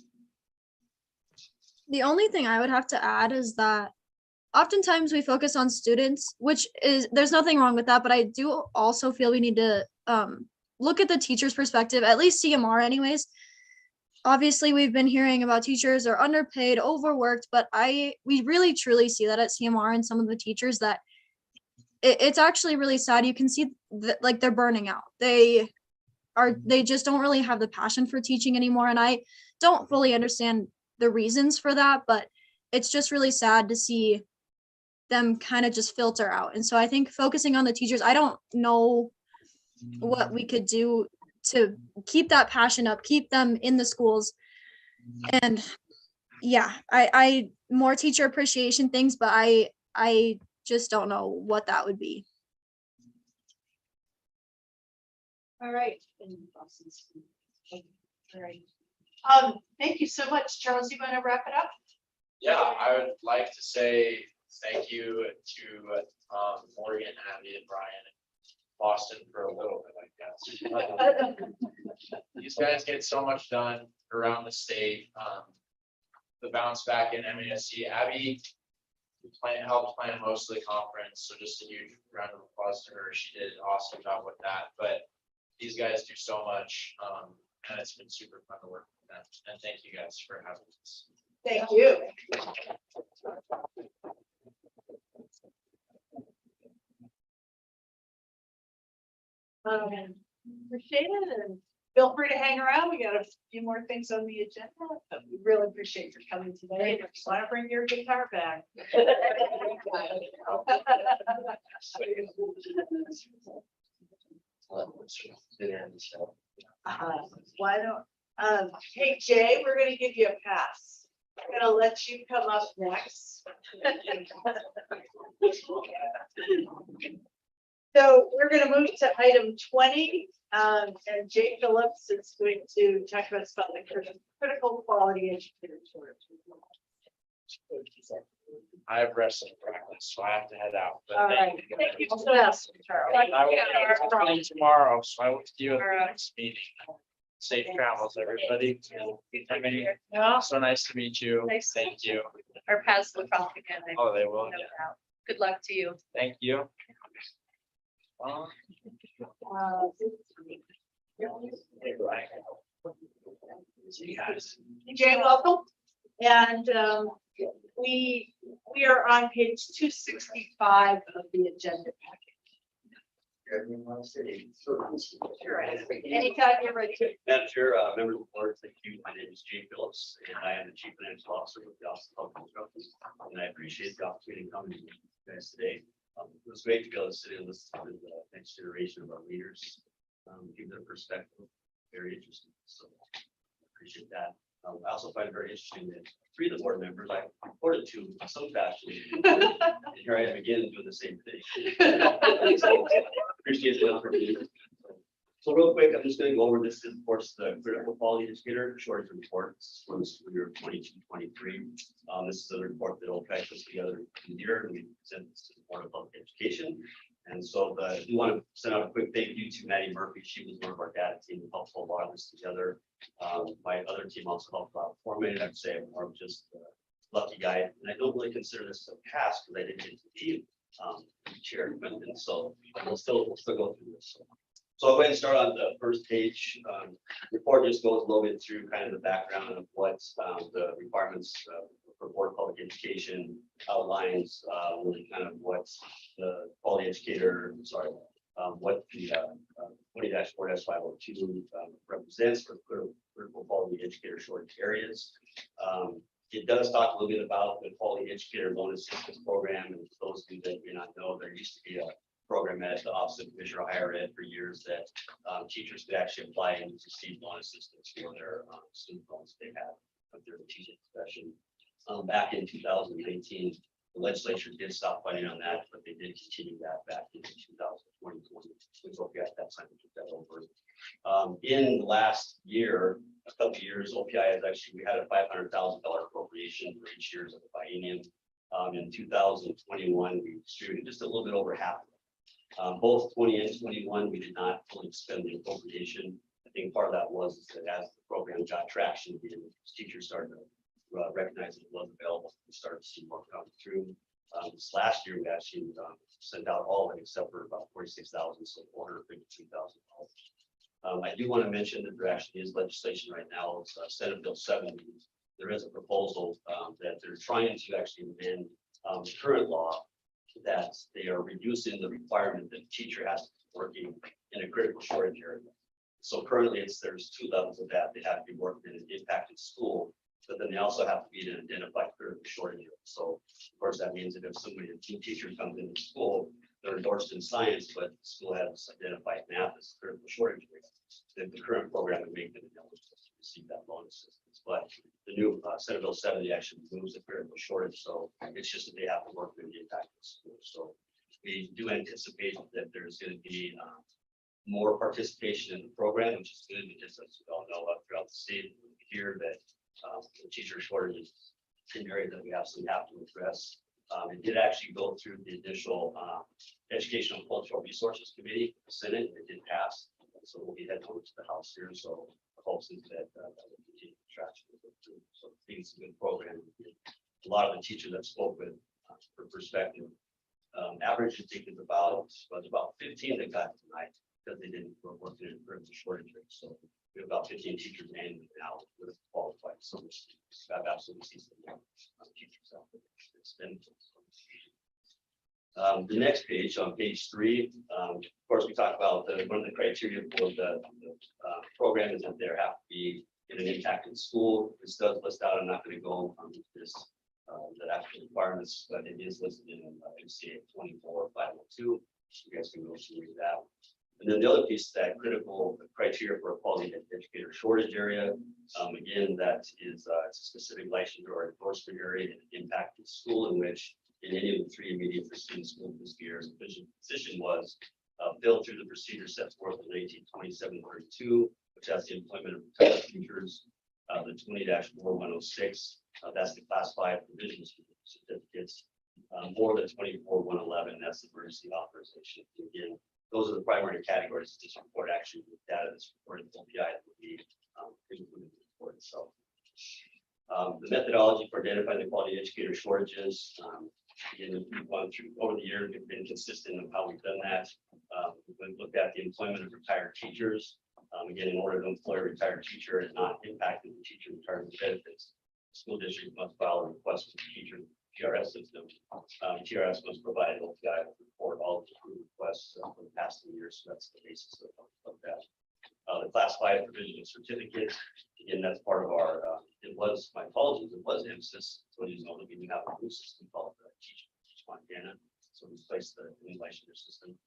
The only thing I would have to add is that oftentimes we focus on students, which is, there's nothing wrong with that, but I do also feel we need to look at the teacher's perspective, at least CMR anyways. Obviously, we've been hearing about teachers are underpaid, overworked, but we really truly see that at CMR and some of the teachers that it's actually really sad. You can see that like they're burning out. They just don't really have the passion for teaching anymore. And I don't fully understand the reasons for that, but it's just really sad to see them kind of just filter out. And so I think focusing on the teachers, I don't know what we could do to keep that passion up, keep them in the schools. And yeah, I more teacher appreciation things, but I just don't know what that would be. All right. All right. Thank you so much. Charles, you want to wrap it up? Yeah, I would like to say thank you to Morgan, Abby, and Brian, and Boston for a little bit, I guess. These guys get so much done around the state. The bounce back in MASC, Abby helped plan most of the conference, so just a huge round of applause to her. She did an awesome job with that. But these guys do so much, and it's been super fun to work with them. And thank you guys for having us. Thank you. Appreciate it, and feel free to hang around. We got a few more things on the agenda, but we really appreciate your coming today. If you want to bring your guitar back. Why don't, hey Jay, we're gonna give you a pass. I'm gonna let you come up next. So we're gonna move to item 20, and Jay Phillips is going to talk about something critical quality educator. I have wrestling practice, so I have to head out. But All right. thank you. Thank you so much, Charles. I will be playing tomorrow, so I will see you at the next meeting. Safe travels, everybody. I mean, Yeah. so nice to meet you. Nice to Thank you. Our paths will cross again. Oh, they will. No Yeah. doubt. Good luck to you. Thank you. See you guys. Jay, welcome. And we are on page 265 of the agenda packet. Sure. Anytime you're ready. Madam Chair, members of the board, thank you. My name is Jay Phillips, and I am the Chief Financial Officer with the Office of Health Instructors. And I appreciate the opportunity to come to you guys today. It was great to be able to sit and listen to the next generation of our leaders, give their perspective. Very interesting. So appreciate that. I also find it very interesting that 3 of the board members I reported to in some fashion. And here I am again doing the same thing. Appreciate the opportunity. So real quick, I'm just gonna go over this, of course, the critical quality indicator shortage report for the school year 22-23. This is a report that will track this together in the year, and we send this to the Board of Public Education. And so we want to send out a quick thank you to Maddie Murphy. She was one of our data team who helped pull a lot of this together. My other team also helped out formatting. I'd say I'm more of just a lucky guy, and I don't really consider this a pass because I didn't get to be chair, and so we'll still go through this. So I'll go ahead and start on the first page. Report just goes a little bit through kind of the background of what the requirements for Board of Public Education outlines, really kind of what the quality educator, what the 20-4-502 represents for critical quality educator shortage areas. It does talk a little bit about the quality educator loan assistance program, and for those of you that may not know, there used to be a program at the Office of Commissioner of Higher Ed for years that teachers could actually apply and receive loan assistance for their student loans they had with their teaching profession. Back in 2019, the legislature did stop funding on that, but they did continue that back in 2020. We hope at that time to get that over. In the last year, a couple of years, OPI has actually, we had a $500,000 appropriation for each year of the biennium. In 2021, we distributed just a little bit over half of it. Both 20 and 21, we did not fully spend the appropriation. I think part of that was that as the program got traction, the teachers started to recognize it was available. We started to see more come through. This last year, we actually sent out all of it except for about 46,000, so $452,000. I do want to mention that there actually is legislation right now. It's Senate Bill 70. There is a proposal that they're trying to actually amend the current law that they are reducing the requirement that a teacher has to be working in a critical shortage area. So currently there's two levels of that. They have to be working in an impacted school, but then they also have to be in an identified critical shortage area. So of course, that means that if somebody, a teacher comes into school, they're endorsed in science, but the school has identified math as critical shortage area, then the current program would make them eligible to receive that loan assistance. But the new Senate Bill 70 actually removes the critical shortage, so it's just that they have to work in the impacted school. So we do anticipate that there's going to be more participation in the program, which is good because, as we all know, throughout the state, we hear that the teacher shortage is an area that we absolutely have to address. It did actually go through the initial Educational and Cultural Resources Committee, the Senate. It did pass, so we'll be heading over to the House here. So hopes is that that will continue to traction. So I think it's a good program. A lot of the teachers that spoke with, for perspective, average I think is about 15 that got denied because they didn't work in a shortage rate. So we have about 15 teachers annually now that have qualified. So I've absolutely seen some teachers out there. The next page, on page 3, of course, we talked about one of the criteria for the program is that there have to be in an impacted school. This does list out. I'm not going to go on this the actual requirements, but it is listed in NCA 24-502. You guys can go through that. And then the other piece, that critical criteria for a quality educator shortage area. Again, that is a specific license or endorsement area in an impacted school in which in any of the 3 immediate preceding school district areas, the position was filled through the procedure set forth in 1927-32, which has the employment of retired teachers. The 20-4106, that's the class 5 provision certificates. Or the 24-111, that's the emergency authorization. Again, those are the primary categories. This report actually, the data that's reported to OPI will be included in the report itself. The methodology for identifying the quality educator shortages. Again, we've gone through over the years, we've been consistent of how we've done that. We've looked at the employment of retired teachers. Again, in order to employ a retired teacher and not impacting the teacher retirement benefits, the school district must file a request with the teacher TRS system. TRS must provide an OPI report all of the approved requests for the past 2 years. So that's the basis of that. The class 5 provisional certificate. Again, that's part of our, it was, my apologies, it was emphasis. So you know that we do have a new system called Teach Montana. So we placed the new licensure system.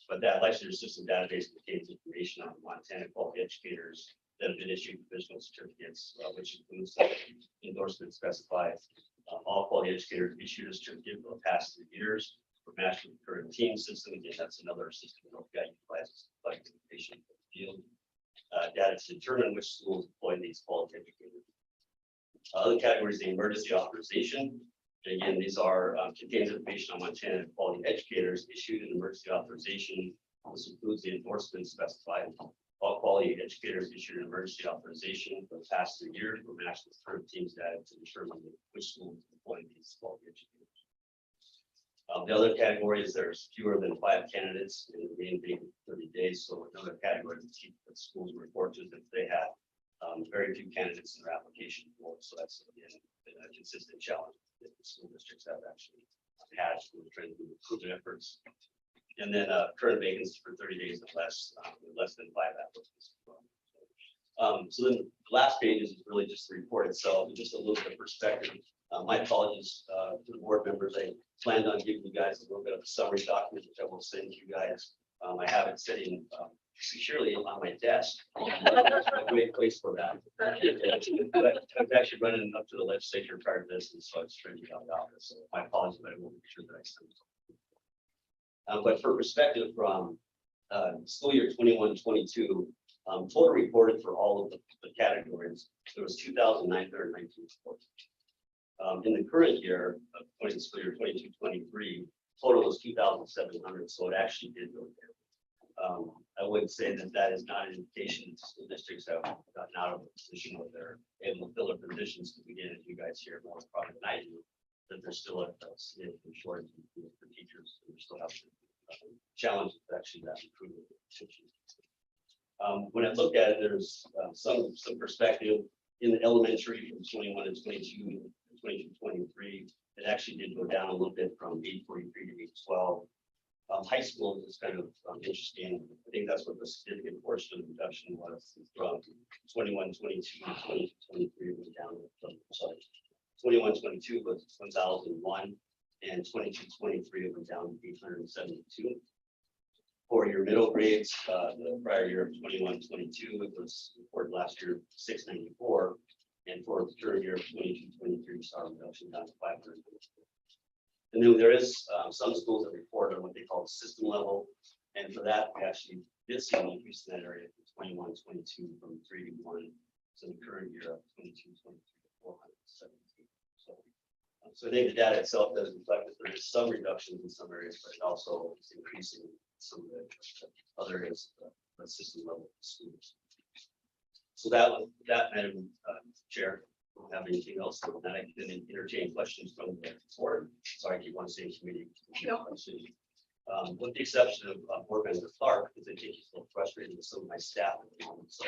But that licensure system database contains information on Montana quality educators that have been issued provisional certificates, which includes endorsements specified. All quality educators issued a certificate for the past 3 years. For national current team system, again, that's another system that OPI utilizes like information for the field. to determine which schools employ these quality educators. Other categories, the emergency authorization. Again, these are contains information on Montana quality educators issued an emergency authorization. This includes the endorsement specified. All quality educators issued an emergency authorization for the past 3 years will match the current team's data to determine which schools employ these quality educators. The other category is there's fewer than 5 candidates in the main date of 30 days. So another category that schools report to is if they had very few candidates in their application form. So that's again a consistent challenge that the school districts have actually had. We're trying to improve their efforts. And then current vacancies for 30 days or less, less than 5 applicants. So then the last page is really just the report itself, and just a little bit of perspective. My apologies to the board members. I planned on giving you guys a little bit of a summary document, which I will send you guys. I have it sitting securely on my desk. A great place for that. But I was actually running up to the legislature prior to this, and so I was trying to get out of the office. So my apologies, but I will make sure that I send it. But for perspective from school year 21-22, total reported for all of the categories, there was 2,919 reports. In the current year, school year 22-23, total was 2,700, so it actually did go down. I would say that that is not an indication that school districts have gotten out of a position where they're able to fill their positions to begin, as you guys hear more probably than I do, that there's still a significant shortage for teachers. We're still have challenge actually that improvement. When I look at it, there's some perspective in the elementary from 21 to 22, 22-23. It actually did go down a little bit from 843 to 812. High school is kind of interesting. I think that's what the significant portion of the reduction was from 21-22 to 22-23 was down from, sorry, 21-22 was 1,001 and 22-23 went down to 872. For your middle grades, the prior year of 21-22, it was reported last year 694, and for the current year of 22-23, saw a reduction down to 500. And then there is some schools that report on what they call the system level, and for that we actually did see an increase in that area from 21-22 from 3 to 1. So the current year of 22-23 to 417. So I think the data itself does reflect that there is some reductions in some areas, but it also is increasing some of the other areas of the system level schools. So that Madam Chair, I don't have anything else. So then I can entertain questions from the board. Sorry, I keep on saying committee. With the exception of board member Clark, because I think he's a little frustrated with some of my staff at the moment. So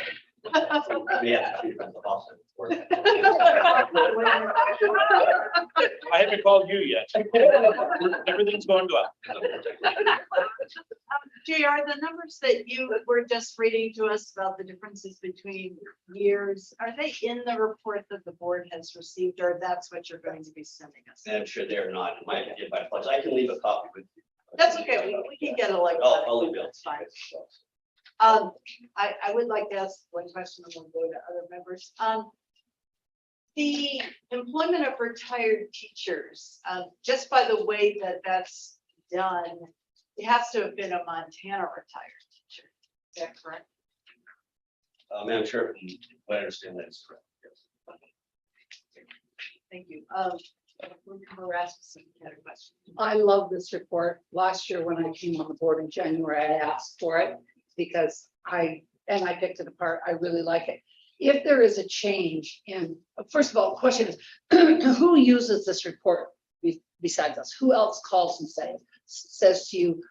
I may have to treat him as a boss at the board. I haven't called you yet. Everything's going well. JR, the numbers that you were just reading to us about the differences between years, are they in the report that the board has received, or that's what you're going to be sending us? I'm sure they're not. It might be by pledge. I can leave a copy with you. That's okay, we can get a like. I'll leave it. That's fine. I would like to ask one question and then go to other members. The employment of retired teachers, just by the way that that's done, it has to have been a Montana retired teacher. Is that correct? Madam Chair, if I understand that is correct. Yes. Thank you. We're asking some other questions. I love this report. Last year when I came on the board in January, I asked for it because I picked it apart. I really like it. If there is a change in, first of all, the question is, who uses this report besides us? Who else calls and says to you,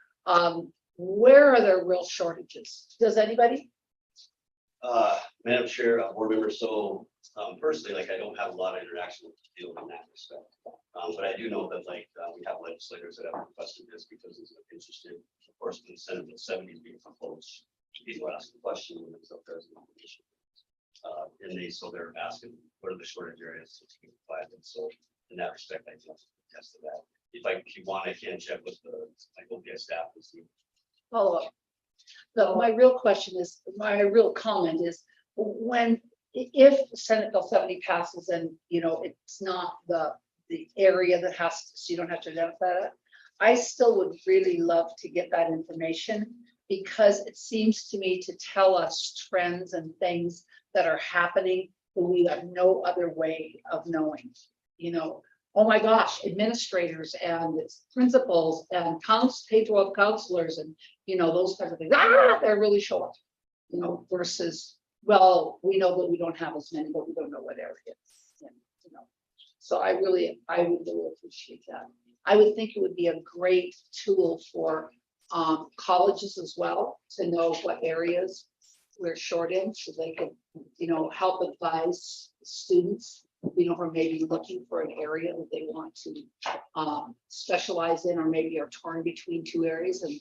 where are there real shortages? Does anybody? Madam Chair, board members, so personally, like I don't have a lot of interaction with the field in that respect. But I do know that we have legislators that have requested this because it's interested. Of course, the Senate Bill 70 is being proposed. People are asking questions when it's up there as an information. And they're asking what are the shortage areas to provide them. So in that respect, I can attest to that. If you want, I can check with my OPS staff to see. Follow up. So my real question is, my real comment is, if Senate Bill 70 passes and, it's not the area that has, so you don't have to identify that, I still would really love to get that information because it seems to me to tell us trends and things that are happening that we have no other way of knowing. You know, oh my gosh, administrators and principals and K-12 counselors and, you know, those kinds of things, they're really showing. You know, versus, well, we know that we don't have as many, but we don't know what area it's in, you know. So I would really appreciate that. I would think it would be a great tool for colleges as well to know what areas we're short in, so they can, you know, help advise students, you know, who are maybe looking for an area that they want to specialize in, or maybe are torn between two areas. And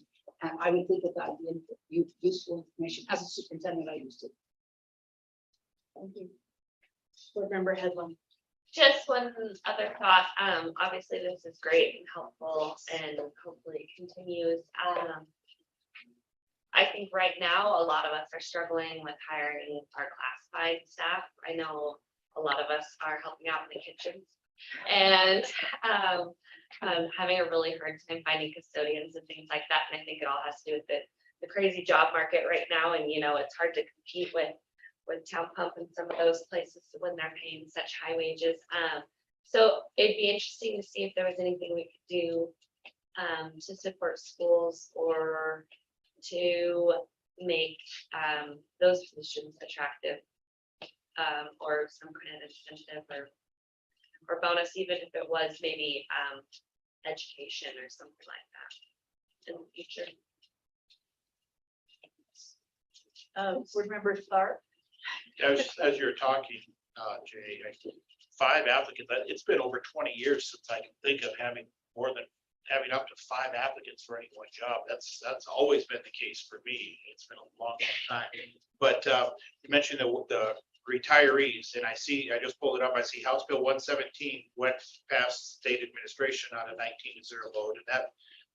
I would think that that would be useful information. As a superintendent, I used it. Thank you. Board Member Headland. Just one other thought, obviously this is great and helpful and hopefully continues. I think right now, a lot of us are struggling with hiring our classified staff. I know a lot of us are helping out in the kitchens and having a really hard time finding custodians and things like that. And I think it all has to do with the crazy job market right now. And, you know, it's hard to compete with Town Pump and some of those places when they're paying such high wages. So it'd be interesting to see if there was anything we could do to support schools or to make those positions attractive, or some kind of incentive or bonus, even if it was maybe education or something like that in the future. Board Member Clark. As you're talking, Jay, 5 applicants, it's been over 20 years since I can think of having up to 5 applicants for any one job. That's always been the case for me. It's been a long time. But you mentioned the retirees, and I just pulled it up. I see House Bill 117 went past state administration on a 19-0 vote, and that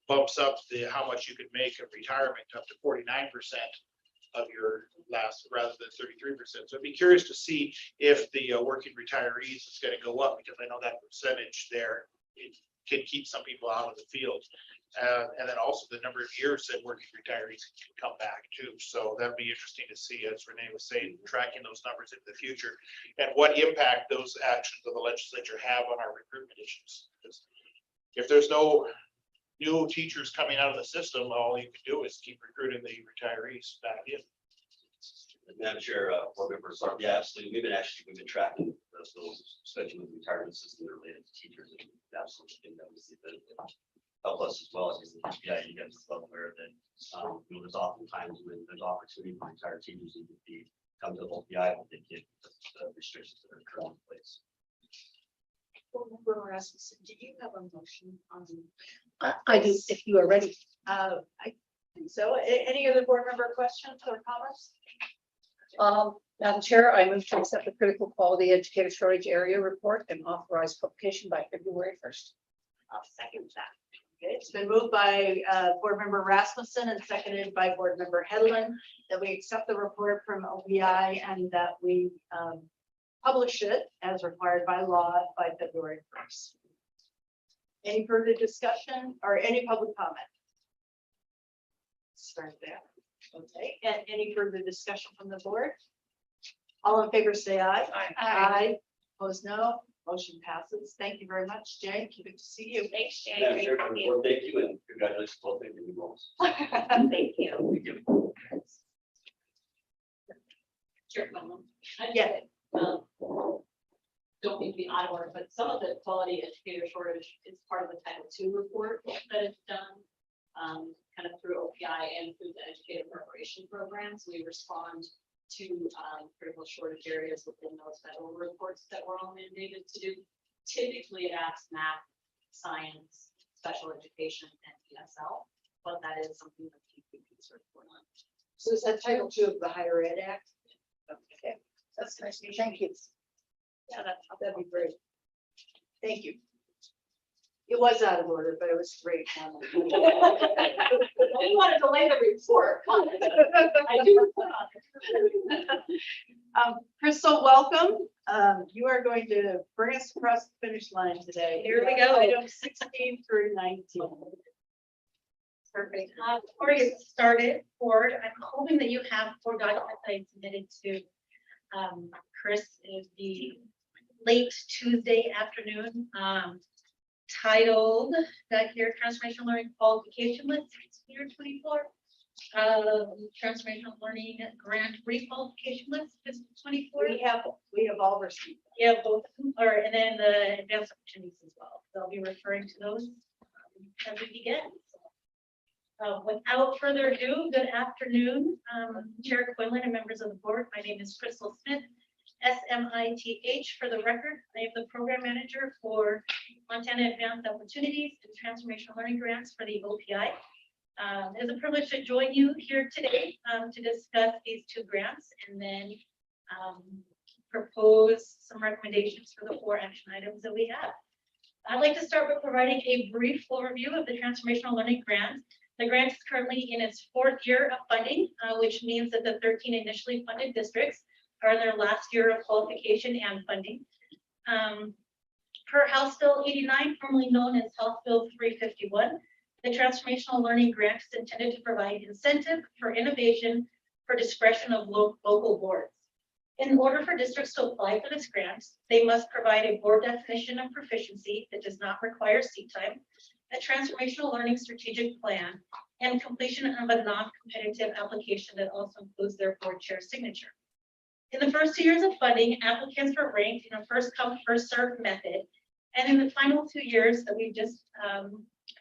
bumps up how much you could make of retirement up to 49% of your last, rather than 33%. So I'd be curious to see if the working retirees is going to go up, because I know that percentage there, it can keep some people out of the field. And then also the number of years that working retirees can come back too. So that'd be interesting to see, as Renee was saying, tracking those numbers into the future and what impact those actions of the legislature have on our recruitment issues. Because if there's no new teachers coming out of the system, all you can do is keep recruiting the retirees back in. Madam Chair, board members, yeah, absolutely. We've been tracking those, especially with the retirement system related to teachers, and absolutely think that was the benefit. Help us as well as, yeah, you guys are well aware that, you know, there's often times when there's opportunity for retired teachers to come to the OPI, but they get the restrictions that are currently in place. Board Member Rasmussen, do you have a motion on? I do, if you are ready. I think so. Any other board member questions or comments? Madam Chair, I move to accept the critical quality educator shortage area report and authorize publication by February 1st. I'll second that. Okay, it's been moved by Board Member Rasmussen and seconded by Board Member Headland that we accept the report from OPI and that we publish it as required by law by February 1st. Any further discussion or any public comment? Start there. Okay, and any further discussion from the board? All in favor, say aye. Aye. Opposed, no. Motion passes. Thank you very much, Jay. Good to see you. Thanks, Jay. Madam Great Chair, to meet you. thank you, and congratulations both of you roles. Thank you. Thank you. Sure. Yeah. Don't mean to be out of order, but some of the quality educator shortage is part of the Title II report that is done, kind of through OPI and through the educator preparation programs. We respond to critical shortage areas within those federal reports that we're all mandated to do. Typically, it asks math, science, special education, and ESL, but that is something that you can sort of work on. So is that Title II of the Higher Ed Act? Okay, That's nice. Thank you. yeah, that'd be great. Thank you. It was out of order, but it was great. You want to delay the report. I do. Crystal, welcome. You are going to bring us across the finish line today. Here we go. Items 16 through 19. Perfect. Before we get started, board, I'm hoping that you have 4 documents that I submitted to Chris is the late Tuesday afternoon, titled, got here, Transformational Learning Qualification List, year 24. Transformational Learning Grant Requalification List, fiscal 24. We have all received. Yeah, both, of them, and then the advanced opportunities as well. So I'll be referring to those as we begin. Without further ado, good afternoon, Chair Quinlan and members of the board. My name is Crystal Smith, SMITH for the record. I am the program manager for Montana Advanced Opportunities and Transformational Learning Grants for the OPI. It is a privilege to join you here today to discuss these 2 grants and then propose some recommendations for the 4 action items that we have. I'd like to start by providing a brief overview of the Transformational Learning Grant. The grant is currently in its 4th year of funding, which means that the 13 initially funded districts are in their last year of qualification and funding. Per House Bill 89, formerly known as House Bill 351, the Transformational Learning Grant is intended to provide incentive for innovation for discretion of local boards. In order for districts to apply for this grant, they must provide a board definition of proficiency that does not require seat time, a transformational learning strategic plan, and completion of a non-competitive application that also includes their board chair signature. In the first 2 years of funding, applicants were ranked in a first come, first served method. And in the final 2 years that we've just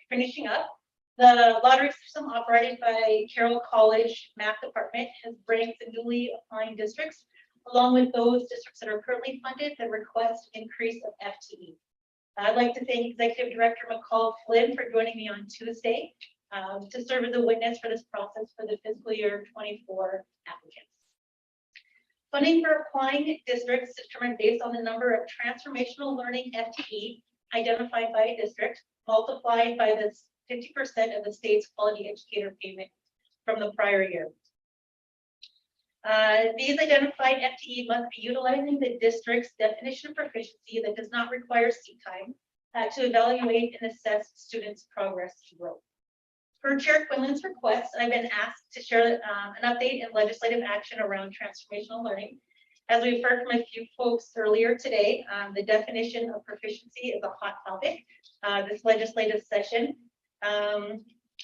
finishing up, the lottery system operated by Carroll College Math Department has ranked the newly applying districts, along with those districts that are currently funded that request increase of FTE. I'd like to thank Executive Director McCall Flynn for joining me on Tuesday to serve as a witness for this process for the fiscal year 24 applicants. Funding for applying districts is determined based on the number of transformational learning FTE identified by a district, multiplied by the 50% of the state's quality educator payment from the prior year. These identified FTE must be utilizing the district's definition of proficiency that does not require seat time to evaluate and assess students' progress and growth. Per Chair Quinlan's request, I've been asked to share an update and legislative action around transformational learning. As we've heard from a few folks earlier today, the definition of proficiency is a hot topic this legislative session. And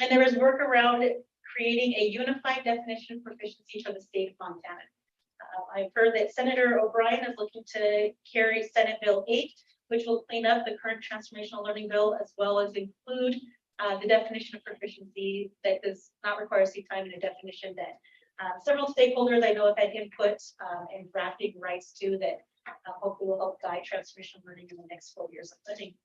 there is work around creating a unified definition of proficiency for the state of Montana. I've heard that Senator O'Brien is looking to carry Senate Bill 8, which will clean up the current transformational learning bill, as well as include the definition of proficiency that does not require seat time in a definition that several stakeholders I know have had input and drafting rights to that hopefully will help guide transformational learning in the next 4 years of funding.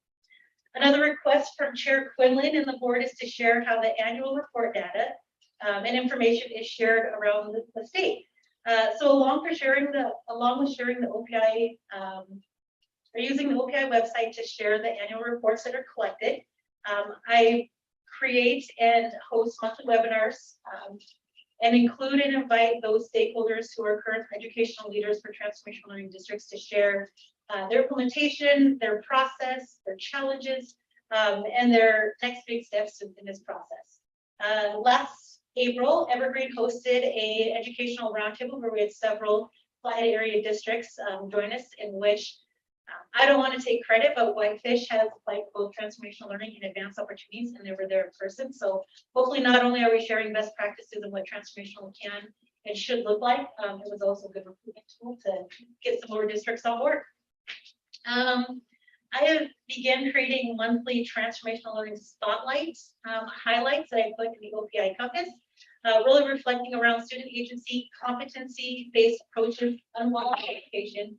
Another request from Chair Quinlan and the board is to share how the annual report data and information is shared around the state. So along with sharing the OPI, or using the OPI website to share the annual reports that are collected, I create and host monthly webinars and include and invite those stakeholders who are current educational leaders for transformational learning districts to share their implementation, their process, their challenges, and their next big steps in this process. Last April, Evergreen hosted an educational roundtable where we had several Flathead area districts join us, in which I don't want to take credit, but Whitefish has like both transformational learning and advanced opportunities, and they were there in person. So hopefully not only are we sharing best practices and what transformational can and should look like, it was also a good recruitment tool to get some more districts on board. I have begun creating monthly transformational learning spotlights, highlights that I put in the OPI compass, really reflecting around student agency, competency-based approaches, unwalled education,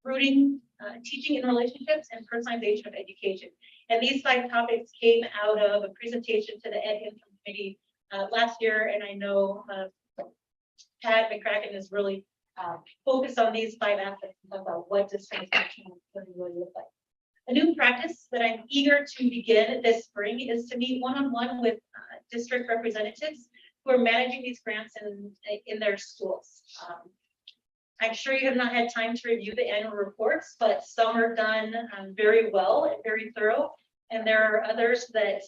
rooting, teaching in relationships, and personalization of education. And these 5 topics came out of a presentation to the Ed Info Committee last year, and I know Pat McCracken is really focused on these 5 aspects about what does transformational learning really look like. A new practice that I'm eager to begin this spring is to meet one-on-one with district representatives who are managing these grants in their schools. I'm sure you have not had time to review the annual reports, but some are done very well and very thorough. And there are others that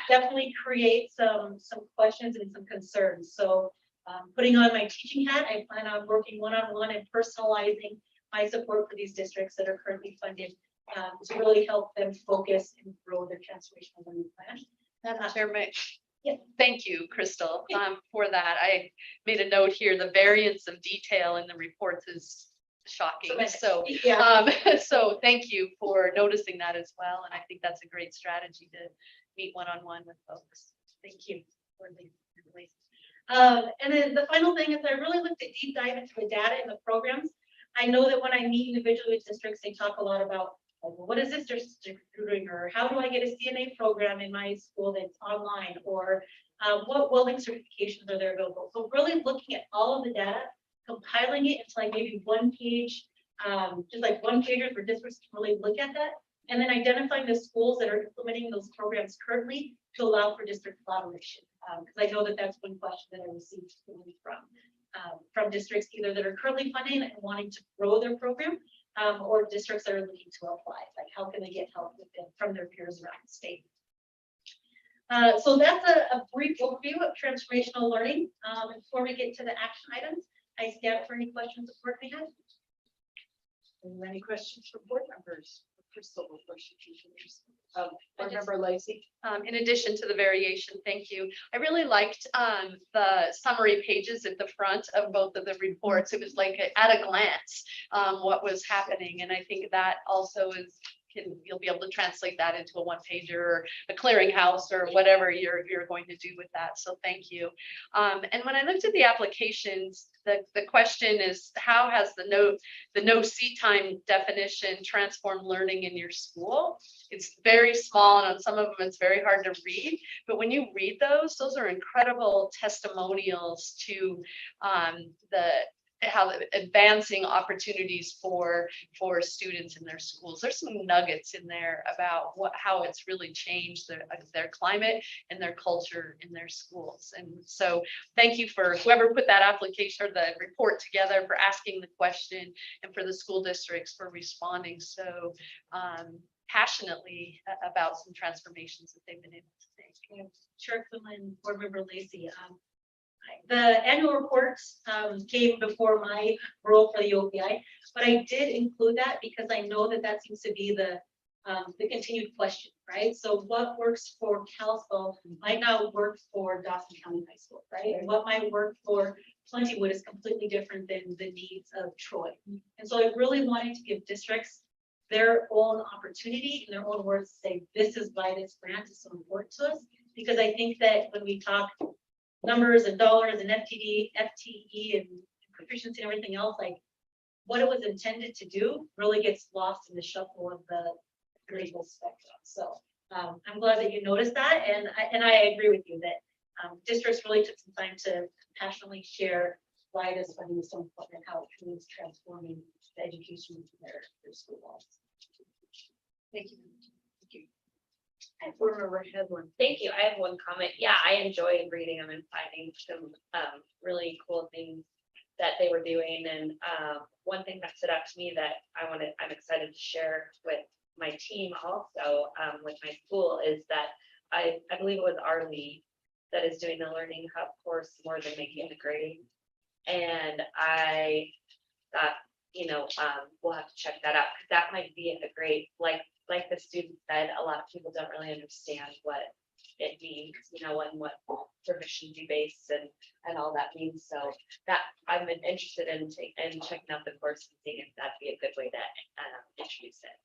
definitely create some questions and some concerns. So putting on my teaching hat, I plan on working one-on-one and personalizing my support for these districts that are currently funded to really help them focus and grow their transformational learning plan. Madam Chairman. Yeah. Thank you, Crystal, for that. I made a note here, the variance of detail in the reports is shocking. So, yeah. So thank you for noticing that as well. And I think that's a great strategy to meet one-on-one with folks. Thank you. And then the final thing is I really looked at deep dive into the data and the programs. I know that when I meet individually with districts, they talk a lot about like, well, what is this district doing, or how do I get a CNA program in my school that's online, or what welding certifications are there available. So really looking at all of the data, compiling it into like maybe one page, just like one pager for districts to really look at that, and then identifying the schools that are implementing those programs currently to allow for district collaboration. Because I know that that's one question that I received from districts either that are currently funding and wanting to grow their program, or districts that are looking to apply. Like how can they get help with it from their peers around the state? So that's a brief overview of transformational learning. Before we get to the action items, I stand for any questions the board may have. Any questions from board members? Crystal, before she continues. Board member Lacey. In addition to the variation, thank you. I really liked the summary pages at the front of both of the reports. It was like at a glance what was happening. And I think that also is you'll be able to translate that into a one-pager or a clearinghouse or whatever you're going to do with that. So thank you. And when I looked at the applications, the question is, how has the no seat time definition transformed learning in your school? It's very small, and on some of them it's very hard to read. But when you read those are incredible testimonials to how advancing opportunities for students in their schools. There's some nuggets in there about how it's really changed their climate and their culture in their schools. And so thank you for whoever put that application or the report together, for asking the question, and for the school districts for responding so passionately about some transformations that they've been able to make. Chair Quinlan, board member Lacey. The annual reports came before my role for the OPI, but I did include that because I know that seems to be the continued question, right? So what works for Kalispell might not work for Dawson County High School, right? And what might work for Plentywood is completely different than the needs of Troy. And so I really wanted to give districts their own opportunity in their own words to say, this is why this grant is so important to us. Because I think that when we talk numbers and dollars and FTE and proficiency and everything else, like what it was intended to do really gets lost in the shuffle of the global spectrum. So I'm glad that you noticed that, and I agree with you that districts really took some time to passionately share why this funding is so important and how it truly is transforming the education of their school walls. Thank you. Board member Hedlund. Thank you. I have one comment. Yeah, I enjoyed reading them and finding some really cool things that they were doing. And one thing that stood out to me that I'm excited to share with my team also with my school is that I believe it was Arlie that is doing the Learning Hub course more than making the grade. And I thought, we'll have to check that out, because that might be a great, like the student said, a lot of people don't really understand what it means, and what proficiency based and all that means. So that I'm interested in checking out the course and seeing if that'd be a good way to introduce it.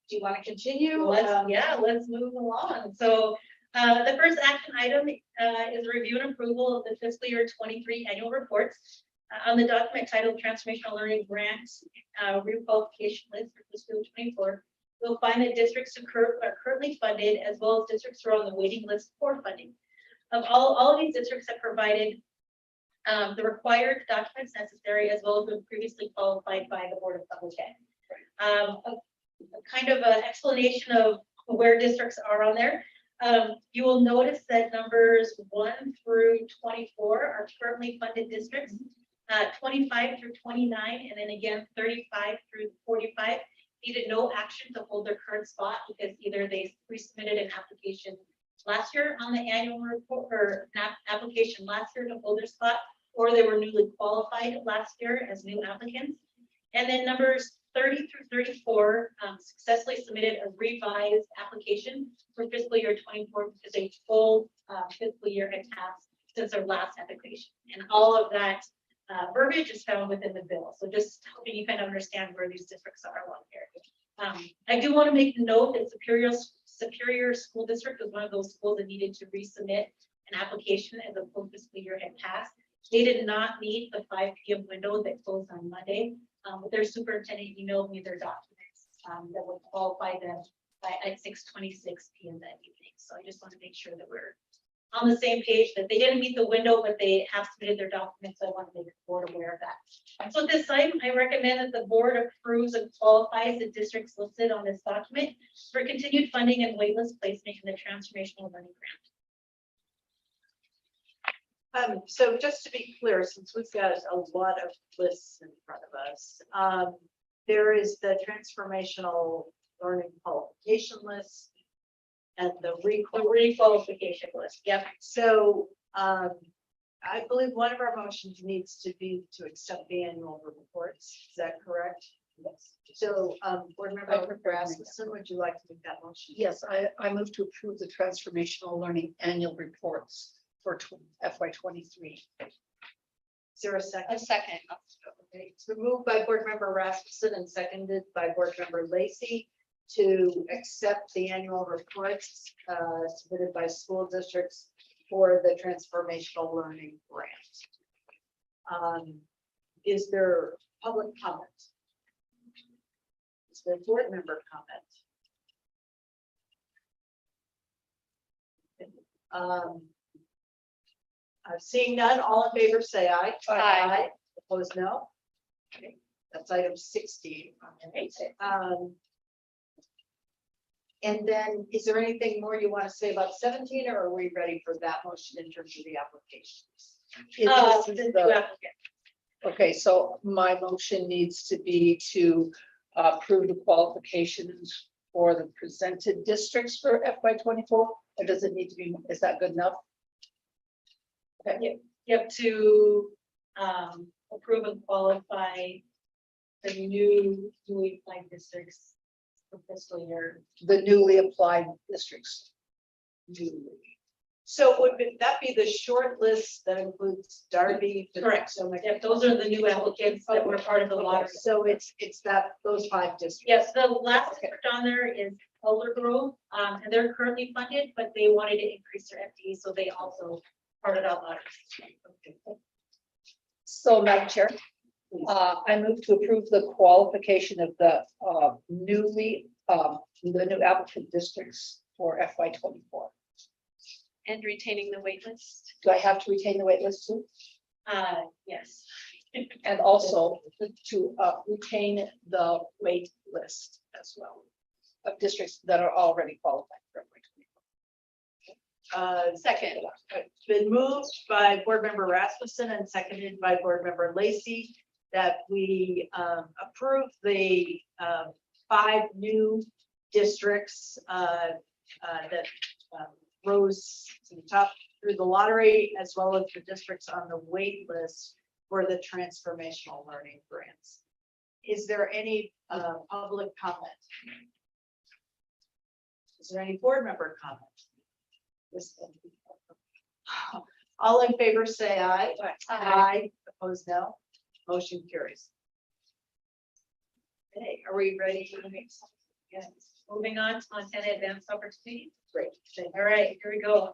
Do you want to continue? Let's move along. So the first action item is a review and approval of the fiscal year 23 annual reports. On the document titled Transformational Learning Grants Requalification List for fiscal year 24, you'll find that districts are currently funded, as well as districts who are on the waiting list for funding. Of all of these districts have provided the required documents necessary, as well as been previously qualified by the Board of Public Ed. A kind of an explanation of where districts are on there. You will notice that numbers 1 through 24 are currently funded districts. 25 through 29, and then again 35 through 45 needed no action to hold their current spot because either they resubmitted an application last year on the annual report or an application last year to hold their spot, or they were newly qualified last year as new applicants. And then numbers 30 through 34 successfully submitted a revised application for fiscal year 24 because a full fiscal year had passed since their last application. And all of that verbiage is found within the bill. So just helping you kind of understand where these districts are along here. I do want to make the note that Superior School District was one of those schools that needed to resubmit an application as a full fiscal year had passed. They did not meet the 5 p.m. window that closed on Monday. But their superintendent emailed me their documents that would qualify them at 6:26 p.m. that evening. So I just want to make sure that we're on the same page, that they didn't meet the window, but they have submitted their documents. So I want to make the board aware of that. So at this time, I recommend that the board approves and qualifies the districts listed on this document for continued funding and waitlist placement in the transformational learning grant. So just to be clear, since we've got a lot of lists in front of us, there is the transformational learning qualification list and the requalification list. Yep. So I believe one of our motions needs to be to accept the annual reports. Is that correct? Yes. So board member Rasmussen, would you like to make that motion? Yes, I move to approve the transformational learning annual reports for FY 23. Is there a second? A second. Okay, it's been moved by board member Rasmussen and seconded by board member Lacy to accept the annual reports submitted by school districts for the transformational learning grant. Is there public comment? Is there board member comment? Seeing none, all in favor say aye. Aye. Opposed, no. Okay, that's item 16. And then is there anything more you want to say about 17, or are we ready for that motion in terms of the applications? Okay, so my motion needs to be to approve the qualifications for the presented districts for FY 24, or does it need to be, is that good enough? Okay. You have to approve and qualify the newly applied districts for fiscal year. The newly applied districts. So would that be the short list that includes Darby? Correct. So Yep, those are the new applicants that were part of the lottery. So it's those 5 districts. Yes, the last district on there is Elder Grove, and they're currently funded, but they wanted to increase their FTE, so they also part of that lottery. So, Madam Chair, I move to approve the qualification of the the new applicant districts for FY 24. And retaining the wait list. Do I have to retain the wait list too? Yes. And also to retain the wait list as well of districts that are already qualified for FY 24. Second. It's been moved by board member Rasmussen and seconded by board member Lacy that we approve the 5 new districts that rose to the top through the lottery, as well as the districts on the wait list for the transformational learning grants. Is there any public comment? Is there any board member comment? All in favor say aye. Aye. Opposed, no. Motion carries. Okay, are we ready for the next? Yes. Moving on to Montana Advanced Opportunity. Great. All right, here we go.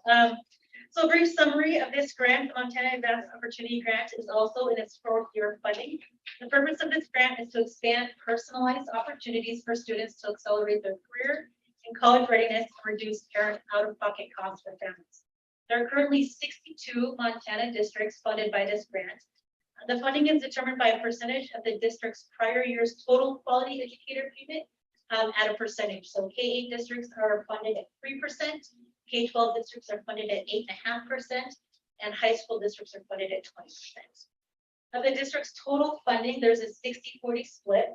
So a brief summary of this grant, Montana Advanced Opportunity Grant, is also in its 4th year of funding. The purpose of this grant is to expand personalized opportunities for students to accelerate their career and college readiness and reduce parent out-of-pocket costs for families. There are currently 62 Montana districts funded by this grant. The funding is determined by a percentage of the district's prior year's total quality educator payment at a percentage. So K-8 districts are funded at 3%, K-12 districts are funded at 8.5%, and high school districts are funded at 20%. Of the district's total funding, there's a 60-40 split.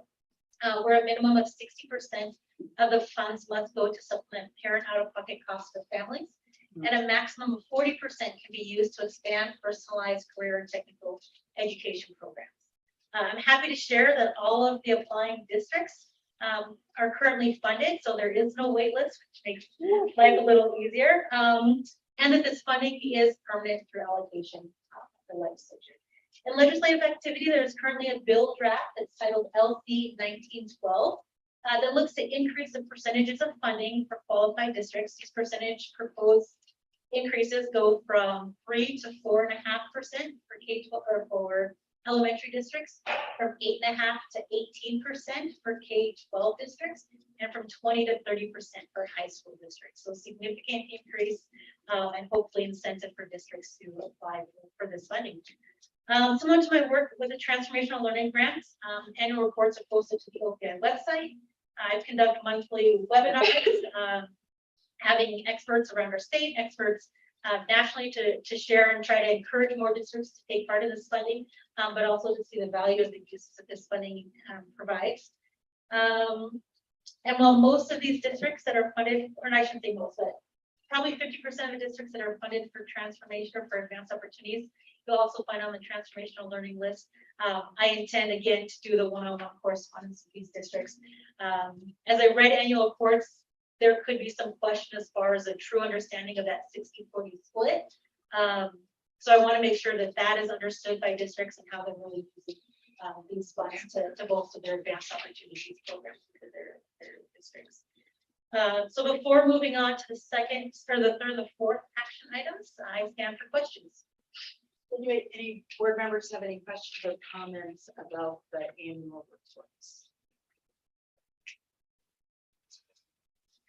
where a minimum of 60% of the funds must go to supplement parent out-of-pocket costs for families, and a maximum of 40% can be used to expand personalized career and technical education programs. I'm happy to share that all of the applying districts are currently funded, so there is no wait list, which makes life a little easier. And that this funding is permanent through allocation of the legislature. In legislative activity, there is currently a bill draft that's titled LC 1912 that looks to increase the percentages of funding for qualified districts. These percentage proposed increases go from 3 to 4.5% for K-12 or for elementary districts, from 8.5 to 18% for K-12 districts, and from 20 to 30% for high school districts. So significant increase and hopefully incentive for districts to apply for this funding. Similar to my work with the transformational learning grants, annual reports are posted to the OPI website. I conduct monthly webinars, having experts around our state, experts nationally to share and try to encourage more districts to take part in this funding, but also to see the value of the uses that this funding provides. And while most of these districts that are funded, or I shouldn't say most, but probably 50% of the districts that are funded for transformation or for advanced opportunities, you'll also find on the transformational learning list. I intend again to do the one-on-one correspondence with these districts. As I read annual reports, there could be some question as far as a true understanding of that 60-40 split. So I want to make sure that that is understood by districts and how they're really using these funds to bolster their advanced opportunities programs for their districts. So before moving on to the second, or the third, the fourth action items, I stand for questions. Any board members have any questions or comments about the annual reports?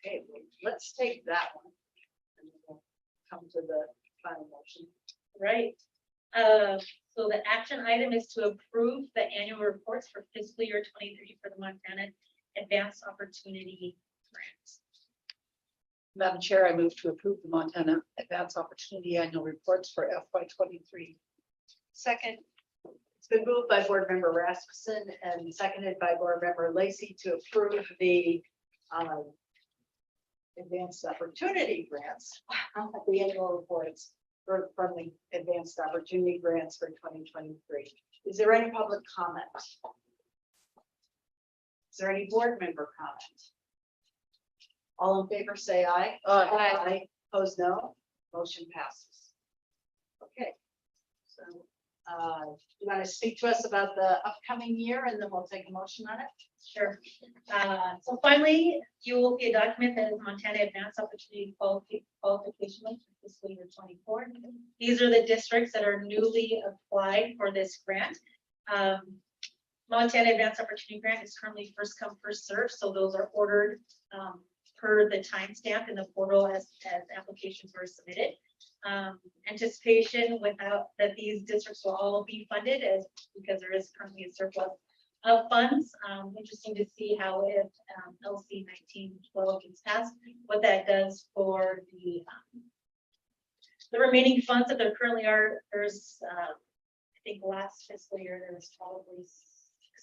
Okay, well, let's take that one. And then we'll come to the final motion. Right. So the action item is to approve the annual reports for fiscal year 2023 for the Montana Advanced Opportunity Grants. Madam Chair, I move to approve the Montana Advanced Opportunity Annual Reports for FY23. Second. It's been moved by board member Rasmussen and seconded by board member Lacy to approve the advanced opportunity grants, the annual reports from the advanced opportunity grants for 2023. Is there any public comment? Is there any board member comment? All in favor, say aye. Aye. Opposed, no. Motion passes. Okay. So, you want to speak to us about the upcoming year, and then we'll take a motion on it? Sure. So finally, you will see a document that is Montana Advanced Opportunity Qualification List for fiscal year 24. These are the districts that are newly applied for this grant. Montana Advanced Opportunity Grant is currently first come, first served. So those are ordered per the timestamp in the portal as applications were submitted. Anticipation without that these districts will all be funded because there is currently a surplus of funds. Interesting to see how if LC 1912 gets passed, what that does for the remaining funds that there currently are. There's I think last fiscal year there was probably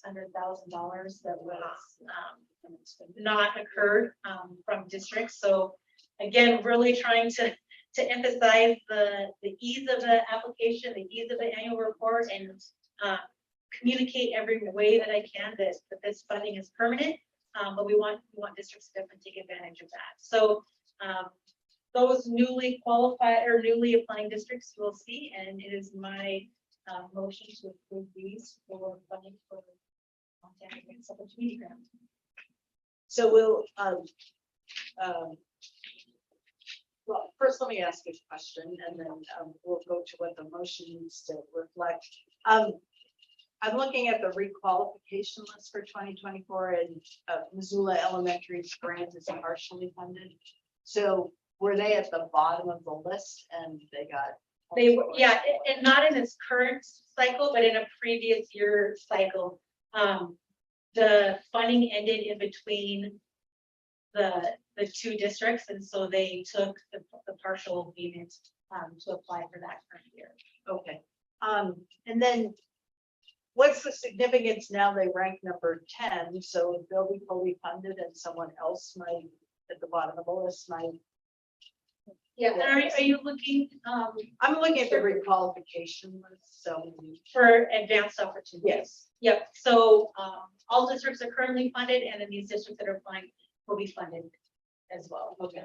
$600,000 that was not occurred from districts. So again, really trying to emphasize the ease of the application, the ease of the annual report, and communicate every way that I can that this funding is permanent. But we want districts to definitely take advantage of that. So those newly qualified or newly applying districts you will see, and it is my motion to approve these for funding for Montana Advanced Opportunity Grant. So we'll well, first let me ask a question, and then we'll go to what the motion needs to reflect. I'm looking at the requalification list for 2024, and Missoula Elementary's grant is partially funded. So were they at the bottom of the list and they got? They were, yeah, and not in this current cycle, but in a previous year cycle. The funding ended in between the two districts, and so they took the partial payment to apply for that current year. Okay. And then what's the significance now? They rank number 10, so they'll be fully funded and someone else might, at the bottom of the list, might. Yeah, and are you looking, I'm looking at the requalification list, so. for advanced opportunities? Yes. Yep, so, all districts are currently funded, and then these districts that are applying will be funded as well. Okay.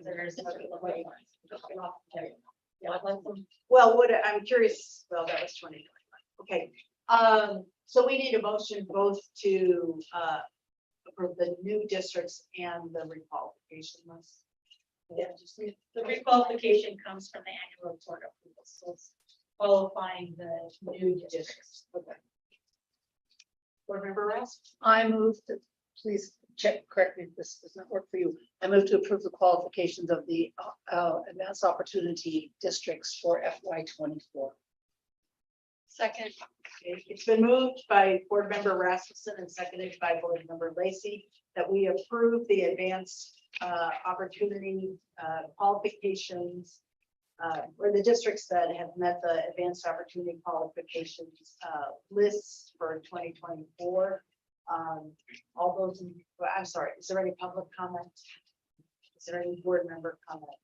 Well, what, I'm curious, well, that was 2021. Okay, so we need a motion both to, approve the new districts and the requalification list. Yeah, just the requalification comes from the annual report approval, so it's qualifying the new districts. Okay. Board Member Rouse? I move to, please check, correct me if this does not work for you. I move to approve the qualifications of the advanced opportunity districts for FY 24. Second. Okay, it's been moved by Board Member Rasmussen and seconded by Board Member Lacy that we approve the advanced opportunity qualifications or the districts that have met the advanced opportunity qualifications lists for 2024. All those, well, I'm sorry, is there any public comment? Is there any board member comment?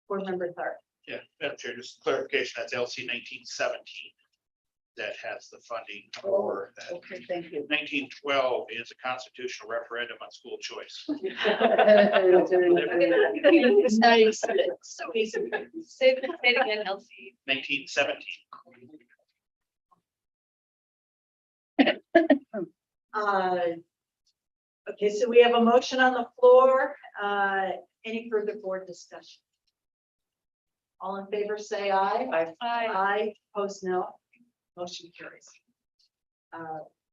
Board Member Tharp. Yeah, Madam Chair, just clarification, that's LC 1917 that has the funding for that. Okay, thank you. 1912 is a constitutional referendum on school choice. Nice. So easy. Say it again, Elsie. 1917. Okay, so we have a motion on the floor. Any further board discussion? All in favor, say aye. Aye. Aye, opposed, no. Motion carries.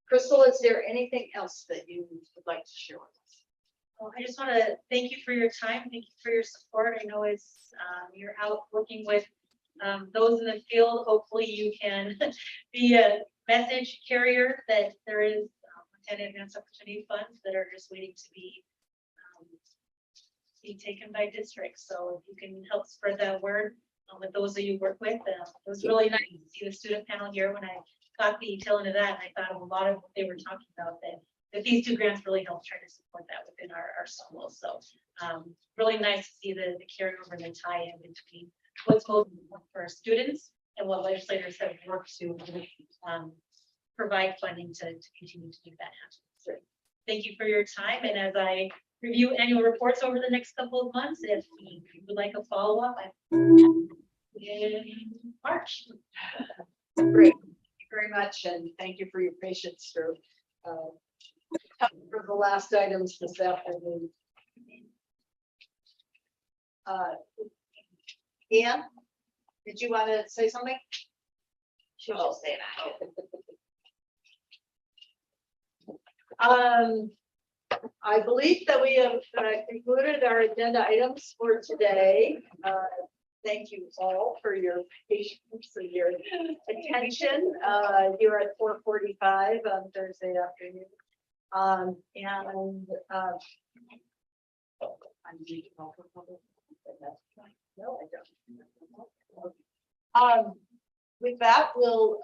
Crystal, is there anything else that you would like to share with us? Well, I just want to thank you for your time. Thank you for your support. I know as you're out working with those in the field, hopefully you can be a message carrier that there is 10 advanced opportunity funds that are just waiting to be taken by districts. So if you can help spread that word with those that you work with, it was really nice to see the student panel here when I got the tail into that. And I thought of a lot of what they were talking about that these two grants really help try to support that within our schools. So really nice to see the carryover and the tie-in between what's most important for our students and what legislators have worked to provide funding to continue to do that happen. So thank you for your time. And as I review annual reports over the next couple of months, if you would like a follow-up, in March. Great, thank you very much, and thank you for your patience for the last items this afternoon. Ian, did you want to say something? She'll just say that. I believe that we have concluded our agenda items for today. Thank you all for your patience and your attention. Here at 4:45 on Thursday afternoon. I need to call for public. No, I don't. With that, we'll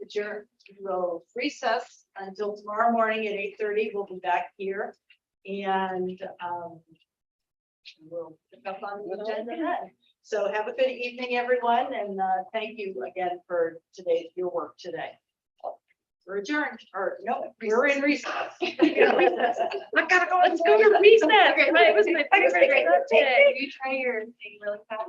adjourn. We'll recess until tomorrow morning at 8:30. We'll be back here, and we'll pick up on the agenda then. So have a good evening, everyone, and thank you again for your work today. We're adjourned, or no, we're in recess. I gotta go. Let's go to recess. Right, it was my favorite. You try your thing really fast.